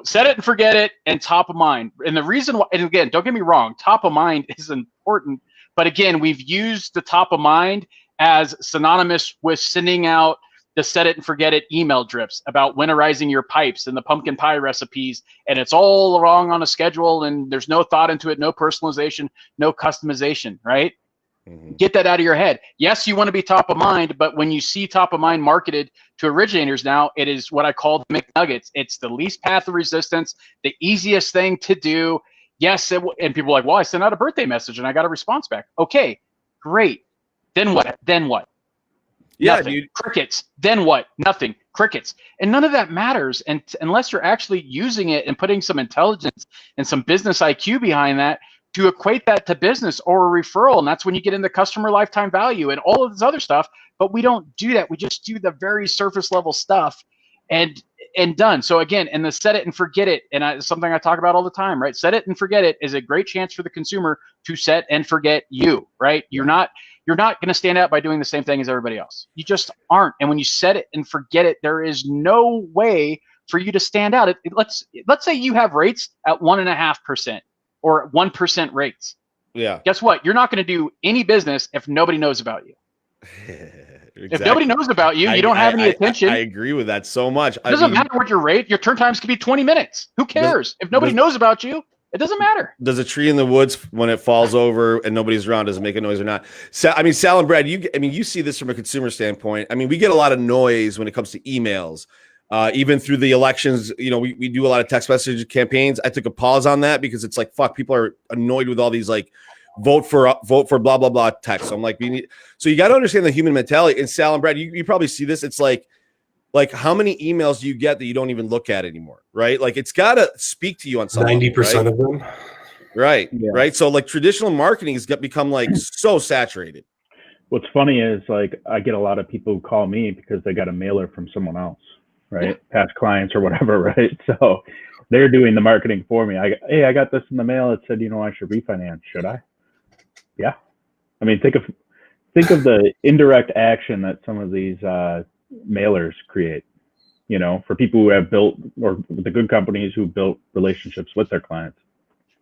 set it and forget it and top of mind. And the reason why, and again, don't get me wrong, top of mind is important, but again, we've used the top of mind as synonymous with sending out the set it and forget it email drips about winterizing your pipes and the pumpkin pie recipes, and it's all wrong on a schedule, and there's no thought into it, no personalization, no customization, right? Mm-hmm. Get that out of your head. Yes, you want to be top of mind, but when you see top of mind marketed to originators now, it is what I call the McNuggets. It's the least path of resistance, the easiest thing to do. Yes, and people are like, well, I sent out a birthday message and I got a response back. Okay, great. Then what? Yeah, nothing. dude. Crickets. Then what? Nothing. Crickets. And none of that matters. And unless you're actually using it and putting some intelligence and some business IQ behind that to equate that to business or a referral. And that's when you get into customer lifetime value and all of this other stuff. But we don't do that. We just do the very surface level stuff and done. So again, and the set it and forget it. And something I talk about all the time, right? Set it and forget it is a great chance for the consumer to set and forget you, right? You're not going to stand out by doing the same thing as everybody else. You just aren't. And when you set it and forget it, there is no way for you to stand out. Let's say you have rates at 1.5% or 1% rates. Yeah. Guess what? You're not going to do any business if nobody knows about you. Exactly. If nobody knows about you, you don't have any attention. I agree with that so much. It doesn't matter what your rate. Your turn times could be 20 minutes. Who cares? If nobody knows about you, it doesn't matter. Does a tree in the woods, when it falls over and nobody's around, does it make a noise or not? So, Sal and Brad, you see this from a consumer standpoint. We get a lot of noise when it comes to emails. Even through the elections, we do a lot of text message campaigns. I took a pause on that because it's like, fuck, people are annoyed with all these like vote for blah blah blah text. So I'm like, so you got to understand the human mentality. And Sal and Brad, you probably see this. It's like how many emails do you get that you don't even look at anymore, right? Like it's got to speak to you on some 90% of them, right? Yeah. Right. So like traditional marketing has become like so saturated. What's funny is like I get a lot of people who call me because they got a mailer from someone else, right? Past clients or whatever, right? So they're doing the marketing for me. I got this in the mail. It said, I should refinance. Should I? Yeah. Think of the indirect action that some of these mailers create, for people who have built, or the good companies who built relationships with their clients.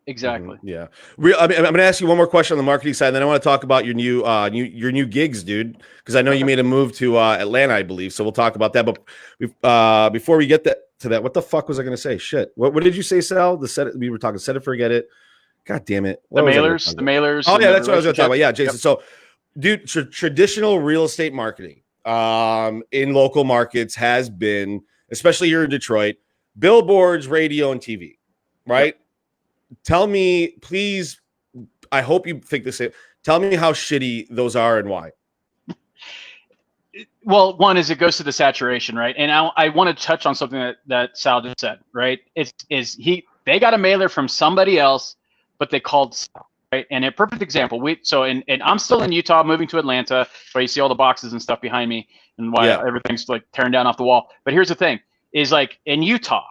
Exactly. Yeah. I mean, I'm going to ask you one more question on the marketing side, and then I want to talk about your new gigs, dude, because I know you made a move to Atlanta, I believe. So we'll talk about that. But before we get to that, what the fuck was I going to say? Shit. What did you say, Sal? We were talking set it, forget it. God damn it. The mailers. Oh yeah, that's what I was going to talk about. Yeah, Jason. Yep. So, dude, traditional real estate marketing in local markets has been, especially here in Detroit, billboards, radio, and TV, right? Yep. Tell me, please, I hope you think the same. Tell me how shitty those are and why. Well, one is it goes to the saturation, right? And I want to touch on something that Sal just said, right? They got a mailer from somebody else, but they called Sal, right? And a perfect example, and I'm still in Utah, moving to Atlanta, where you see all the boxes and stuff behind me and why everything's like tearing down off the wall. But here's the thing, is like in Utah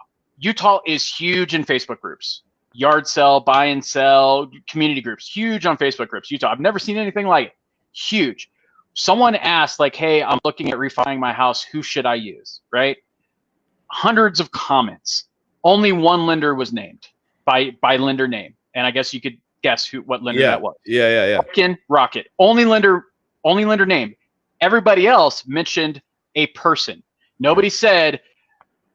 is huge in Facebook groups. Yard sell, buy and sell, community groups, huge on Facebook groups. Utah, I've never seen anything like it. Huge. Someone asked, like, hey, I'm looking at refining my house. Who should I use? Right? Hundreds of comments. Only one lender was named by lender name, and I guess you could guess what lender that was. Yeah. Rocket. Only lender named. Everybody else mentioned a person. Nobody said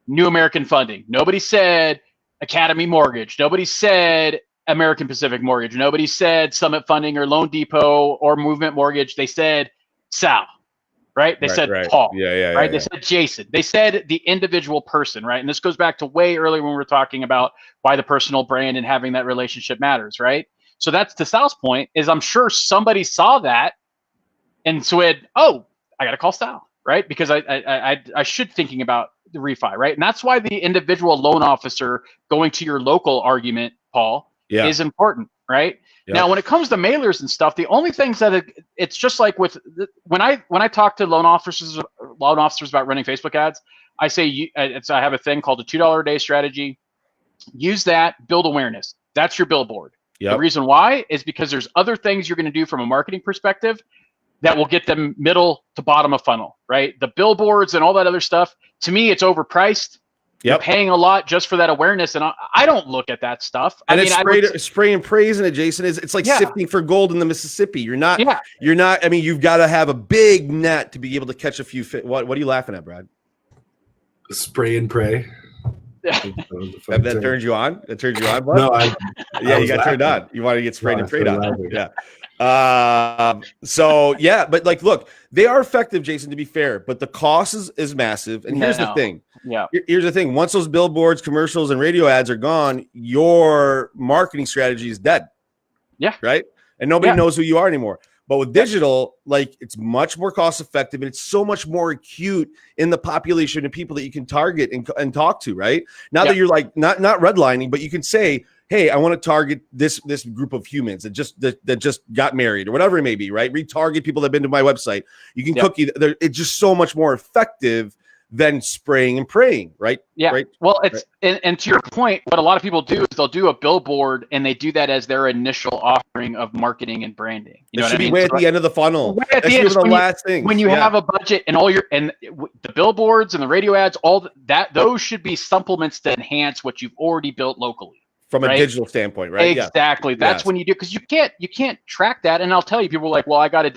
New American Funding. Nobody said Academy Mortgage. Nobody said American Pacific Mortgage. Nobody said Summit Funding or Loan Depot or Movement Mortgage. They said Sal, right? They said Paul, right? They said Jason. They said the individual person, right? And this goes back to way earlier when we were talking about why the personal brand and having that relationship matters, right? So that's to Sal's point, is I'm sure somebody saw that and said, oh, I got to call Sal, right? Because I should thinking about the refi, right? And that's why the individual loan officer going to your local argument, Paul, is important, right? Yep. Now, when it comes to mailers and stuff, the only things that it's just like with when I talk to loan officers about running Facebook ads, I say I have a thing called a $2 a day strategy. Use that, build awareness. That's your billboard. Yep. The reason why is because there's other things you're going to do from a marketing perspective that will get them middle to bottom of funnel, right? The billboards and all that other stuff, to me, it's overpriced. Yep. You're paying a lot just for that awareness, and I don't look at that stuff. And it's spray and praise in it, Jason. It's like sifting for gold in the Mississippi. You're not. I mean, you've got to have a big net to be able to catch a few fish. What are you laughing at, Brad? Spray and pray. That turns you on? That turns you on, bud? No, you got turned on. You want to get sprayed and prayed on. Yeah. But like, look, they are effective, Jason, to be fair, but the cost is massive. And here's the thing. Yeah. Here's the thing. Once those billboards, commercials, and radio ads are gone, your marketing strategy is dead. Yeah. Right. And nobody knows who you are anymore. But with digital, like, it's much more cost effective, and it's so much more acute in the population of people that you can target and talk to, right? Now that you're like not redlining, but you can say, hey, I want to target this group of humans that just got married or whatever it may be, right? Retarget people that have been to my website. You can cookie. It's just so much more effective than spraying and praying, right? Yeah. Right? Well, it's and to your point, what a lot of people do is they'll do a billboard and they do that as their initial offering of marketing and branding. You know what I mean? Way at the end of the funnel. Way at the end, the last thing. When you have a budget and the billboards and the radio ads, those should be supplements to enhance what you've already built locally. From a digital standpoint, right? Exactly. That's when you do, because you can't track that. And I'll tell you, people are like, well, I got to.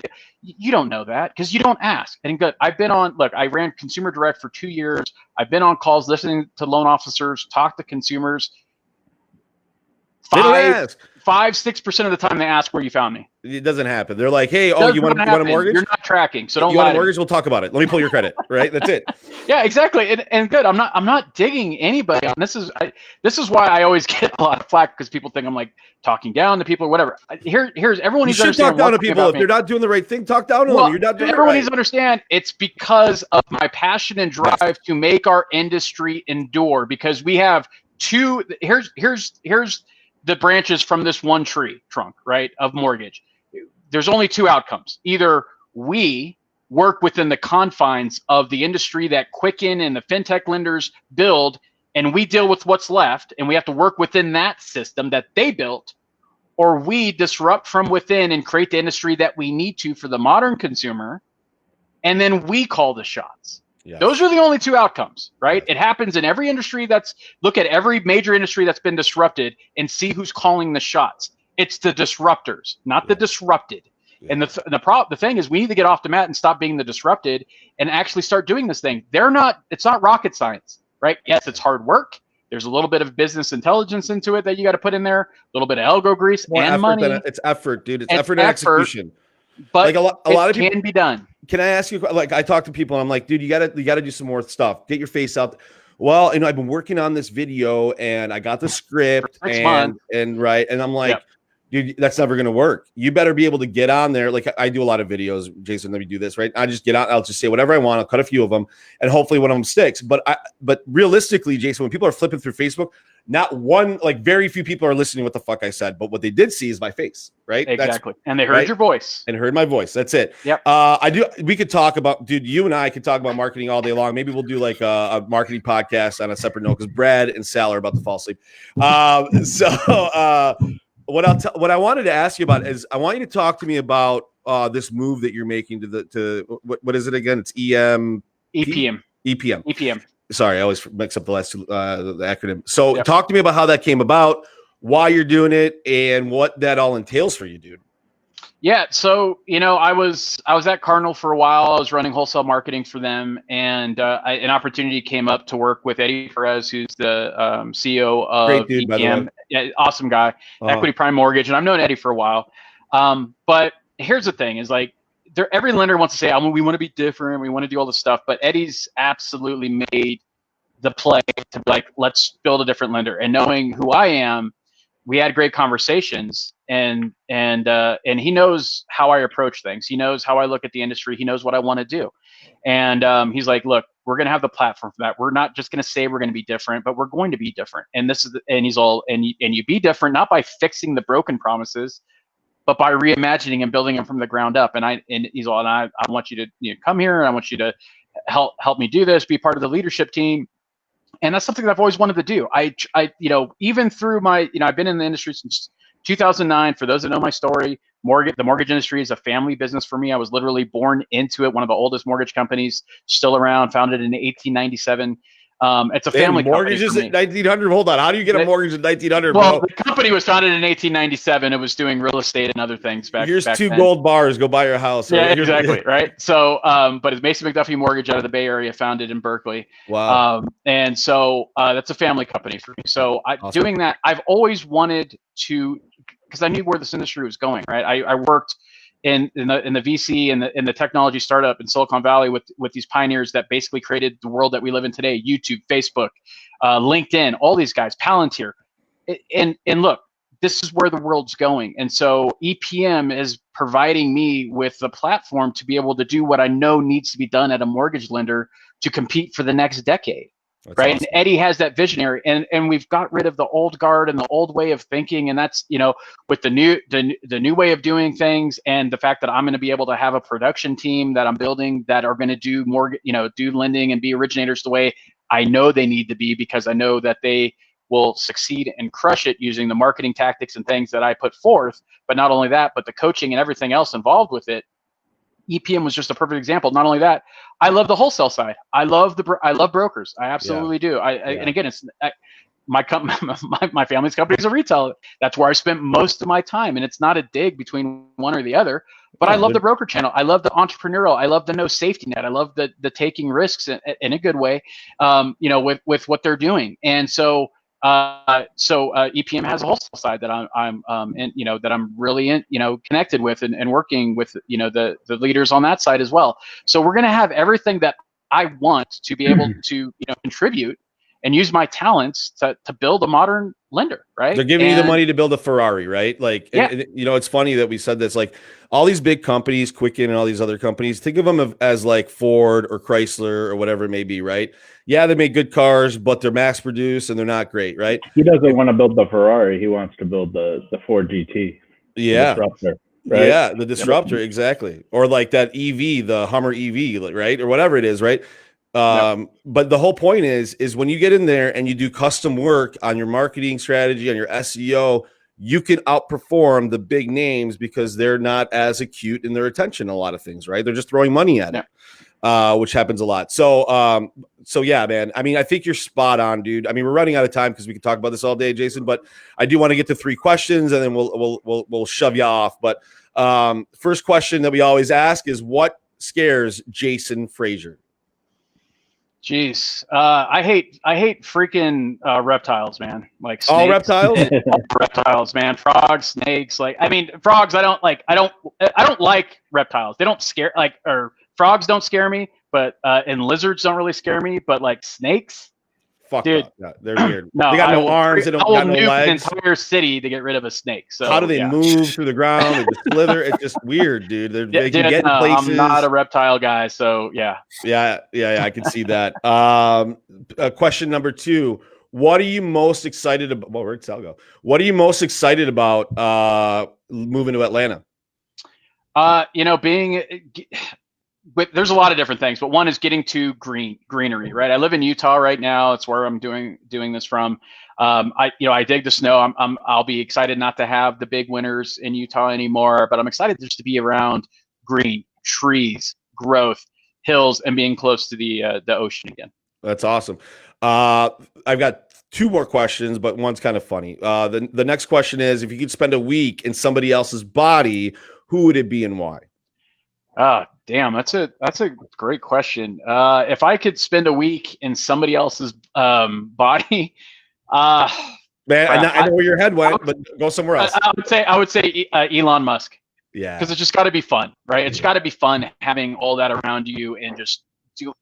You don't know that because you don't ask. And good. I ran Consumer Direct for 2 years. I've been on calls, listening to loan officers, talk to consumers. 5-6% of the time they ask where you found me. It doesn't happen. They're like, hey, you want a mortgage? You're not tracking, so don't you lie. Want a mortgage? We'll talk about it. Let me pull your credit. Right? That's it. Yeah, exactly. And good. I'm not digging anybody on this. This is why I always get a lot of flack, because people think I'm like talking down to people or whatever. Here's everyone needs to understand. Talk down to people if they're not doing the right thing. Talk down to them. You're not doing everyone needs to understand it's because of my passion and drive to make our industry endure. Because we have two. Here's the branches from this one tree trunk, right, of mortgage. There's only two outcomes. Either we work within the confines of the industry that Quicken and the fintech lenders build, and we deal with what's left, and we have to work within that system that they built, or we disrupt from within and create the industry that we need to for the modern consumer, and then we call the shots. Yes. Those are the only two outcomes, right? It happens in every industry. Look at every major industry that's been disrupted and see who's calling the shots. It's the disruptors, not the disrupted. Yeah. And the thing is, we need to get off the mat and stop being the disrupted and actually start doing this thing. It's not rocket science, right? Yes, it's hard work. There's a little bit of business intelligence into it that you got to put in there, a little bit of elbow grease and money. It's effort, dude. It's effort and execution. But like a lot of people can be done. Can I ask you, like, I talk to people and I'm like, dude, you gotta do some more stuff. Get your face out. Well, I've been working on this video and I got the script and I'm like, dude, that's never going to work. You better be able to get on there. Like I do a lot of videos, Jason, let me do this, right? I just get out. I'll just say whatever I want. I'll cut a few of them and hopefully one of them sticks. But realistically, Jason, when people are flipping through Facebook, not one, like very few people are listening what the fuck I said, but what they did see is my face, right? Exactly. And they heard your voice. And heard my voice. That's it. Yep. We could talk about, dude, you and I could talk about marketing all day long. Maybe we'll do like a marketing podcast on a separate note because Brad and Sal are about to fall asleep. What I wanted to ask you about is I want you to talk to me about this move that you're making to what is it again? It's EPM. Sorry, I always mix up the last two, the acronym. So talk to me about how that came about, why you're doing it, and what that all entails for you, dude. Yeah, so I was at Cardinal for a while. I was running wholesale marketing for them, and an opportunity came up to work with Eddie Perez, who's the CEO of Great dude, EPM. by the way. Yeah, awesome guy, Equity Prime Mortgage, and I've known Eddie for a while. But here's the thing: is like every lender wants to say, we want to be different, we want to do all this stuff, but Eddie's absolutely made the play to be like, let's build a different lender. And knowing who I am, we had great conversations, and he knows how I approach things. He knows how I look at the industry. He knows what I want to do. And he's like, look, we're going to have the platform for that. We're not just going to say we're going to be different, but we're going to be different. And he's all, and you be different, not by fixing the broken promises, but by reimagining and building them from the ground up. And he's all, and I want you to come here, and I want you to help me do this, be part of the leadership team. And that's something that I've always wanted to do. I even through my, I've been in the industry since 2009. For those that know my story, the mortgage industry is a family business for me. I was literally born into it. One of the oldest mortgage companies still around, founded in 1897. It's a family mortgages at 1900. Hold on, how do you get a mortgage in 1900? Well, the company was founded in 1897. It was doing real estate and other things back. Here's back two then. gold bars. Go buy your house. Yeah, exactly. Right. So, but it's Mason McDuffie Mortgage out of the Bay Area, founded in Berkeley. Wow. And so that's a family company for me. So awesome. Doing that, I've always wanted to, because I knew where this industry was going. Right. I worked in the VC and in the technology startup in Silicon Valley with these pioneers that basically created the world that we live in today: YouTube, Facebook, LinkedIn, all these guys, Palantir. And look, this is where the world's going. And so EPM is providing me with the platform to be able to do what I know needs to be done at a mortgage lender to compete for the next decade. That's right. Awesome. And Eddie has that visionary, and we've got rid of the old guard and the old way of thinking. And that's, with the new way of doing things, and the fact that I'm going to be able to have a production team that I'm building that are going to do more, do lending and be originators the way I know they need to be, because I know that they will succeed and crush it using the marketing tactics and things that I put forth. But not only that, but the coaching and everything else involved with it. EPM was just a perfect example. Not only that, I love the wholesale side. I love brokers. I absolutely do. And again, it's my family's company is a retailer. That's where I spent most of my time. And it's not a dig between one or the other, but I love the broker channel. I love the entrepreneurial. I love the no safety net. I love the taking risks in a good way, with what they're doing. And so EPM has a wholesale side that I'm really connected with and working with, the leaders on that side as well. So we're going to have everything that I want to be able to, contribute and use my talents to build a modern lender, right? They're giving you the money to build a Ferrari, right? Like, it's funny that we said this, like all these big companies, Quicken and all these other companies, think of them as like Ford or Chrysler or whatever it may be, right? Yeah, they make good cars, but they're mass produced and they're not great, right? He doesn't want to build the Ferrari. He wants to build the Ford GT. Yeah. Disruptor, right? Yeah, the disruptor, exactly. Or like that EV, the Hummer EV, right? Or whatever it is, right? But the whole point is when you get in there and you do custom work on your marketing strategy, on your SEO, you can outperform the big names because they're not as acute in their attention, a lot of things, right? They're just throwing money at it. which happens a lot. So, so yeah, man. I mean, I think you're spot on, dude. I mean, we're running out of time because we could talk about this all day, Jason. But I do want to get to 3 questions, and then we'll shove you off. But first question that we always ask is, what scares Jason Frazier? Jeez, I hate freaking reptiles, man. Like snakes, all reptiles, reptiles, man. Frogs, snakes. Like, I mean, frogs. I don't like reptiles. They don't scare or frogs don't scare me, but and lizards don't really scare me. But like snakes, fuck, dude, yeah, they're weird. No, they got no arms. They don't got no legs. An entire city to get rid of a snake. So how do they move through the ground? They just slither. It's just weird, dude. They can get in places. I'm not a reptile guy, so yeah. I can see that. Question number 2: what are you most excited about? Well, where'd Sal go? What are you most excited about moving to Atlanta? There's a lot of different things, but one is getting to greenery, right? I live in Utah right now. It's where I'm doing this from. I dig the snow. I'll be excited not to have the big winters in Utah anymore, but I'm excited just to be around green, trees, growth, hills, and being close to the ocean again. That's awesome. I've got 2 more questions, but one's kind of funny. The next question is, if you could spend a week in somebody else's body, who would it be and why? Damn, that's a great question. If I could spend a week in somebody else's body, man, I know where your head went, but go somewhere else. I would say Elon Musk. Yeah, because it's just got to be fun, right? It's got to be fun having all that around you and just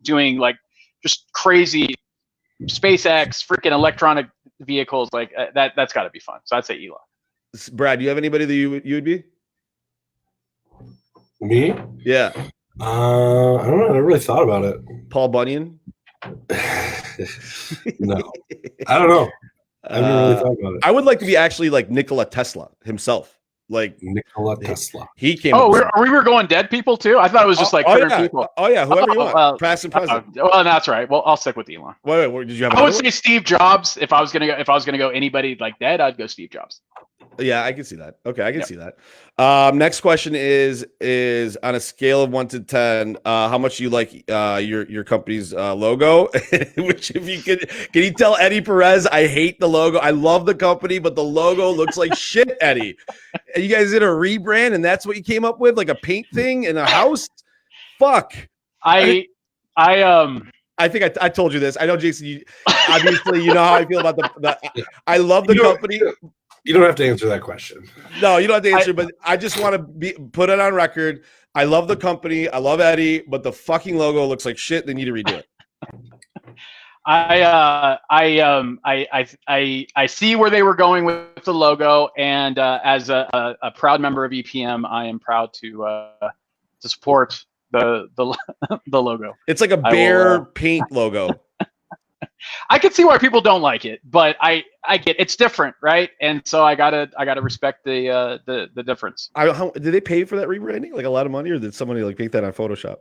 doing like just crazy SpaceX, freaking electronic vehicles like that. That's got to be fun. So I'd say Elon. Brad, do you have anybody that you would be? Me? Yeah. I don't know. I never really thought about it. Paul Bunyan? No. I don't know. I never really thought about it. I would like to be actually like Nikola Tesla himself. Like Nikola Tesla. He came. Oh, we were going dead people too? I thought it was just like current people. Oh yeah, whoever you want. Past and present. Well, that's right. Well, I'll stick with Elon. Wait, did you have? I would say Steve Jobs. If I was gonna go anybody like dead, I'd go Steve Jobs. Yeah, I can see that. Okay, I can see that. Next question is on a scale of 1 to 10, how much do you like your company's logo? Which, if you can you tell Eddie Perez I hate the logo. I love the company, but the logo looks like shit, Eddie. And you guys did a rebrand, and that's what you came up with, like a paint thing in a house. Fuck. I think I told you this. I know, Jason. Obviously, you know how I feel about the I love the company. You don't have to answer that question. No, you don't have to answer, but I just want to put it on record. I love the company. I love Eddie, but the fucking logo looks like shit. They need to redo it. I see where they were going with the logo, and as a proud member of EPM, I am proud to support the logo. It's like a bear paint logo. I can see why people don't like it, but I get it's different, right? And so I gotta respect the difference. Did they pay for that rebranding? Like a lot of money, or did somebody like make that on Photoshop?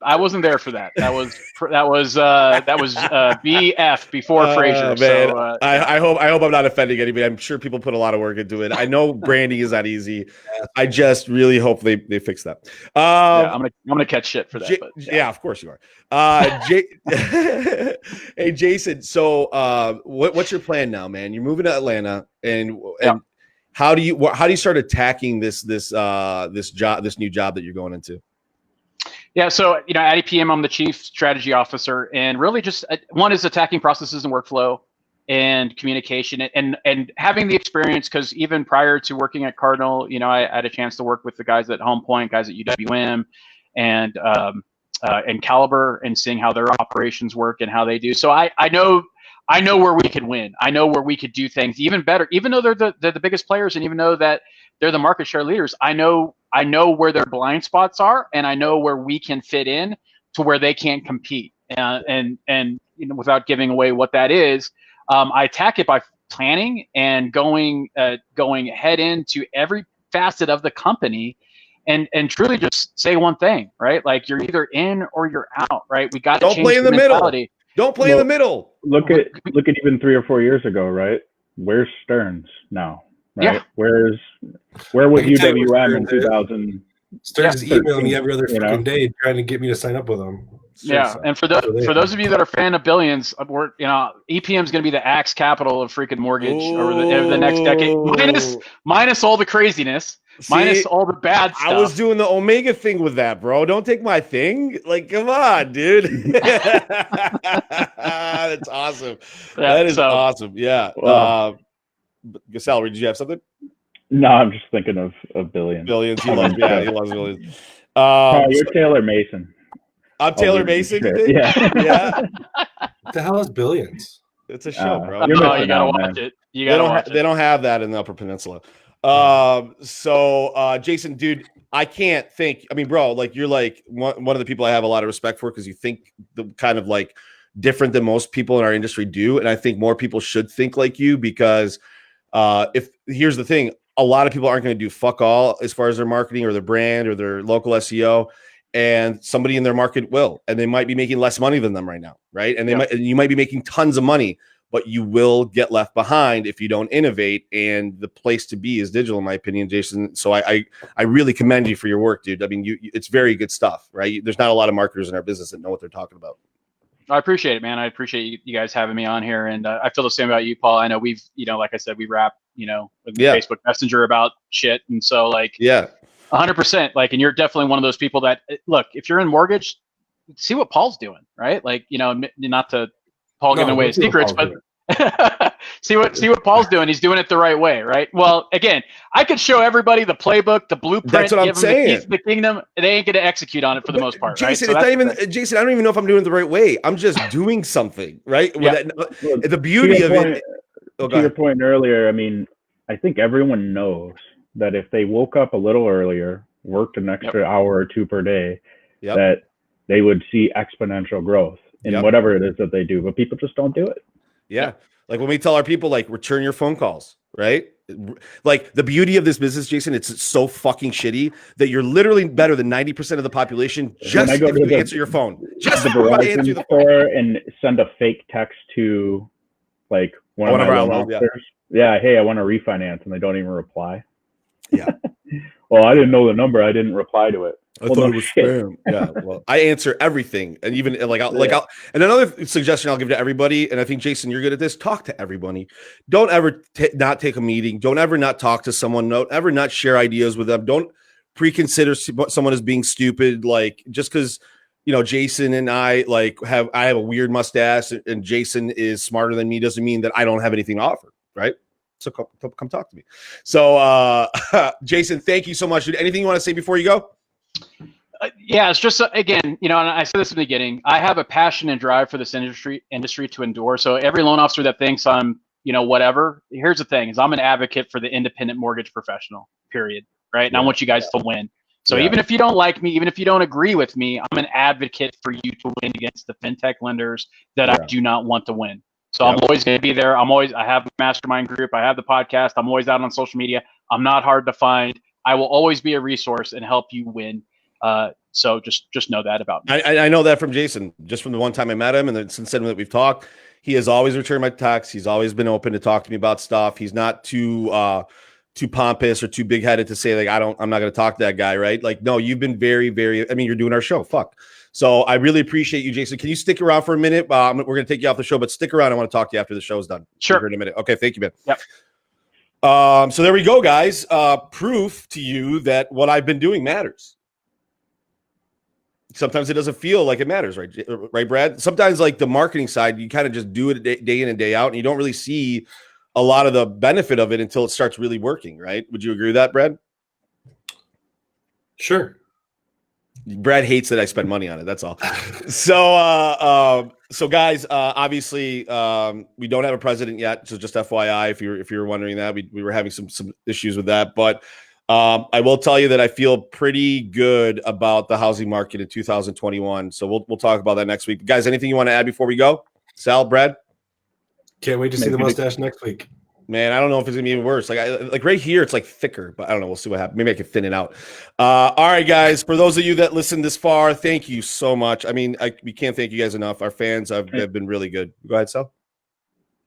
I wasn't there for that. That was BF before Frazier. Man, so, I hope I'm not offending anybody. I'm sure people put a lot of work into it. I know branding is not easy. I just really hope they fix that. I'm gonna catch shit for that. Yeah, of course you are. Hey Jason, so what's your plan now, man? You're moving to Atlanta, and how do you start attacking this new job that you're going into? Yeah, so at EPM, I'm the chief strategy officer, and really just one is attacking processes and workflow and communication, and having the experience, because even prior to working at Cardinal, I had a chance to work with the guys at Home Point, guys at UWM, and Caliber, and seeing how their operations work and how they do. So I know where we could win. I know where we could do things even better, even though they're the biggest players, and even though that they're the market share leaders. I know where their blind spots are, and I know where we can fit in to where they can't compete. And without giving away what that is, I attack it by planning and going head into every facet of the company. And truly just say one thing, right? Like, you're either in or you're out, right? We got to change play in the mentality. Middle. Don't play in the middle. Look at even 3 or 4 years ago, right? Where's Stearns now? Right? Yeah. Where was UWM in 2000? Sturgis is emailing me every other You know? fucking day trying to get me to sign up with them. Yeah, and for those of you that are fan of billions, we're EPM is going to be the axe capital of freaking mortgage over the next decade, minus all the craziness, minus all the bad stuff. I was doing the Omega thing with that, bro. Don't take my thing. Like, come on, dude. That's awesome. Yeah, that is awesome. Yeah. Salary, did you have something? No, I'm just thinking of billions. Billions. He loves billions. You're Taylor Mason. I'm Taylor Mason. You think? Yeah. What the hell is billions? It's a show, bro. You gotta watch it. You gotta watch it. They don't have that in the Upper Peninsula. So Jason, dude, I can't think. I mean, bro, like you're like one of the people I have a lot of respect for because you think the kind of like different than most people in our industry do, and I think more people should think like you because here's the thing, a lot of people aren't going to do fuck all as far as their marketing or their brand or their local SEO. And somebody in their market will, and they might be making less money than them right now, right? And you might be making tons of money, but you will get left behind if you don't innovate. And the place to be is digital, in my opinion, Jason. So I really commend you for your work, dude. I mean, it's very good stuff, right? There's not a lot of marketers in our business that know what they're talking about. I appreciate it, man. I appreciate you guys having me on here, and I feel the same about you, Paul. I know we've, like I said, we rap, with Facebook Messenger about shit, and so like, 100%. Like, and you're definitely one of those people that look, if you're in mortgage, see what Paul's doing, right? Like, not to Paul giving away his secrets, but see what Paul's doing. He's doing it the right way, right? Well, again, I could show everybody the playbook, the blueprint. That's what I'm saying. The keys to the kingdom. They ain't going to execute on it for the most part, Jason, right? it's not even Jason. I don't even know if I'm doing it the right way. I'm just doing something, right? Yeah. The beauty of it. To your point earlier, I mean, I think everyone knows that if they woke up a little earlier, worked an extra hour or two per day, that they would see exponential growth in whatever it is that they do. But people just don't do it. Yeah. Like when we tell our people, like, return your phone calls, right? Like the beauty of this business, Jason, it's so fucking shitty that you're literally better than 90% of the population just if you answer your phone. Just the Verizon store and send a fake text to like one of our loan officers. Yeah, hey, I want to refinance, and they don't even reply. Yeah. Well, I didn't know the number. I didn't reply to it. I thought it was spam. Yeah. Well, I answer everything, and even and another suggestion I'll give to everybody, and I think Jason, you're good at this. Talk to everybody. Don't ever not take a meeting. Don't ever not talk to someone. Don't ever not share ideas with them. Don't preconsider someone as being stupid. Like just because Jason and I have a weird mustache, and Jason is smarter than me doesn't mean that I don't have anything to offer. Right. So come talk to me. So, Jason, thank you so much. Anything you want to say before you go? Yeah, it's just, again, and I said this in the beginning, I have a passion and drive for this industry to endure. So every loan officer that thinks I'm, whatever, here's the thing is I'm an advocate for the independent mortgage professional, period. Right. And I want you guys to win. So even if you don't like me, even if you don't agree with me, I'm an advocate for you to win against the fintech lenders that I do not want to win. So I'm always going to be there. I have a mastermind group. I have the podcast. I'm always out on social media. I'm not hard to find. I will always be a resource and help you win. So just know that about me. I know that from Jason, just from the one time I met him. And then since then that we've talked, he has always returned my texts. He's always been open to talk to me about stuff. He's not too pompous or too big headed to say I'm not going to talk to that guy. Right. Like, no, you've been very, very, you're doing our show. Fuck. So I really appreciate you, Jason. Can you stick around for a minute? We're going to take you off the show, but stick around. I want to talk to you after the show is done. Sure. In a minute. Okay. Thank you, man. Yep. So there we go, guys. Proof to you that what I've been doing matters. Sometimes it doesn't feel like it matters, right? Right, Brad? Sometimes like the marketing side, you kind of just do it day in and day out, and you don't really see a lot of the benefit of it until it starts really working, right? Would you agree with that, Brad? Sure. Brad hates that I spend money on it. That's all. So guys, obviously, we don't have a president yet. So just FYI, if you're wondering that, we were having some issues with that. But I will tell you that I feel pretty good about the housing market in 2021. So we'll talk about that next week. Guys, anything you want to add before we go? Sal, Brad? Can't wait to see the mustache next week. Man, I don't know if it's gonna be even worse. Like right here, it's like thicker, but I don't know. We'll see what happens. Maybe I can thin it out. All right, guys. For those of you that listened this far, thank you so much. I mean, we can't thank you guys enough. Our fans have been really good. Go ahead, Sal.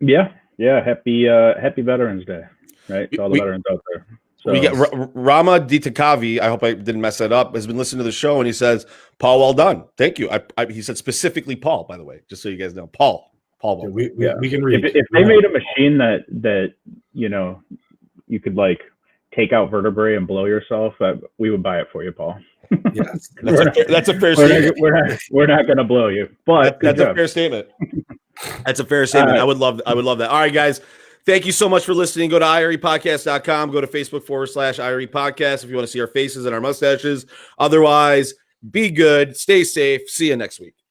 Yeah. Happy Veterans Day, right? To all the veterans out there. So We get Rama Ditakavi. I hope I didn't mess that up. Has been listening to the show, and he says, "Paul, well done, thank you." He said specifically Paul, by the way, just so you guys know, Paul. Well we can read. if they made a machine that you know you could like take out vertebrae and blow yourself, we would buy it for you, Paul. Yes, that's a fair statement. We're not going to blow you, but that's a fair statement. That's a fair statement. I would love that. All right, guys. Thank you so much for listening. Go to IREpodcast.com. Go to Facebook.com/IRE Podcast if you want to see our faces and our mustaches. Otherwise, be good. Stay safe. See you next week.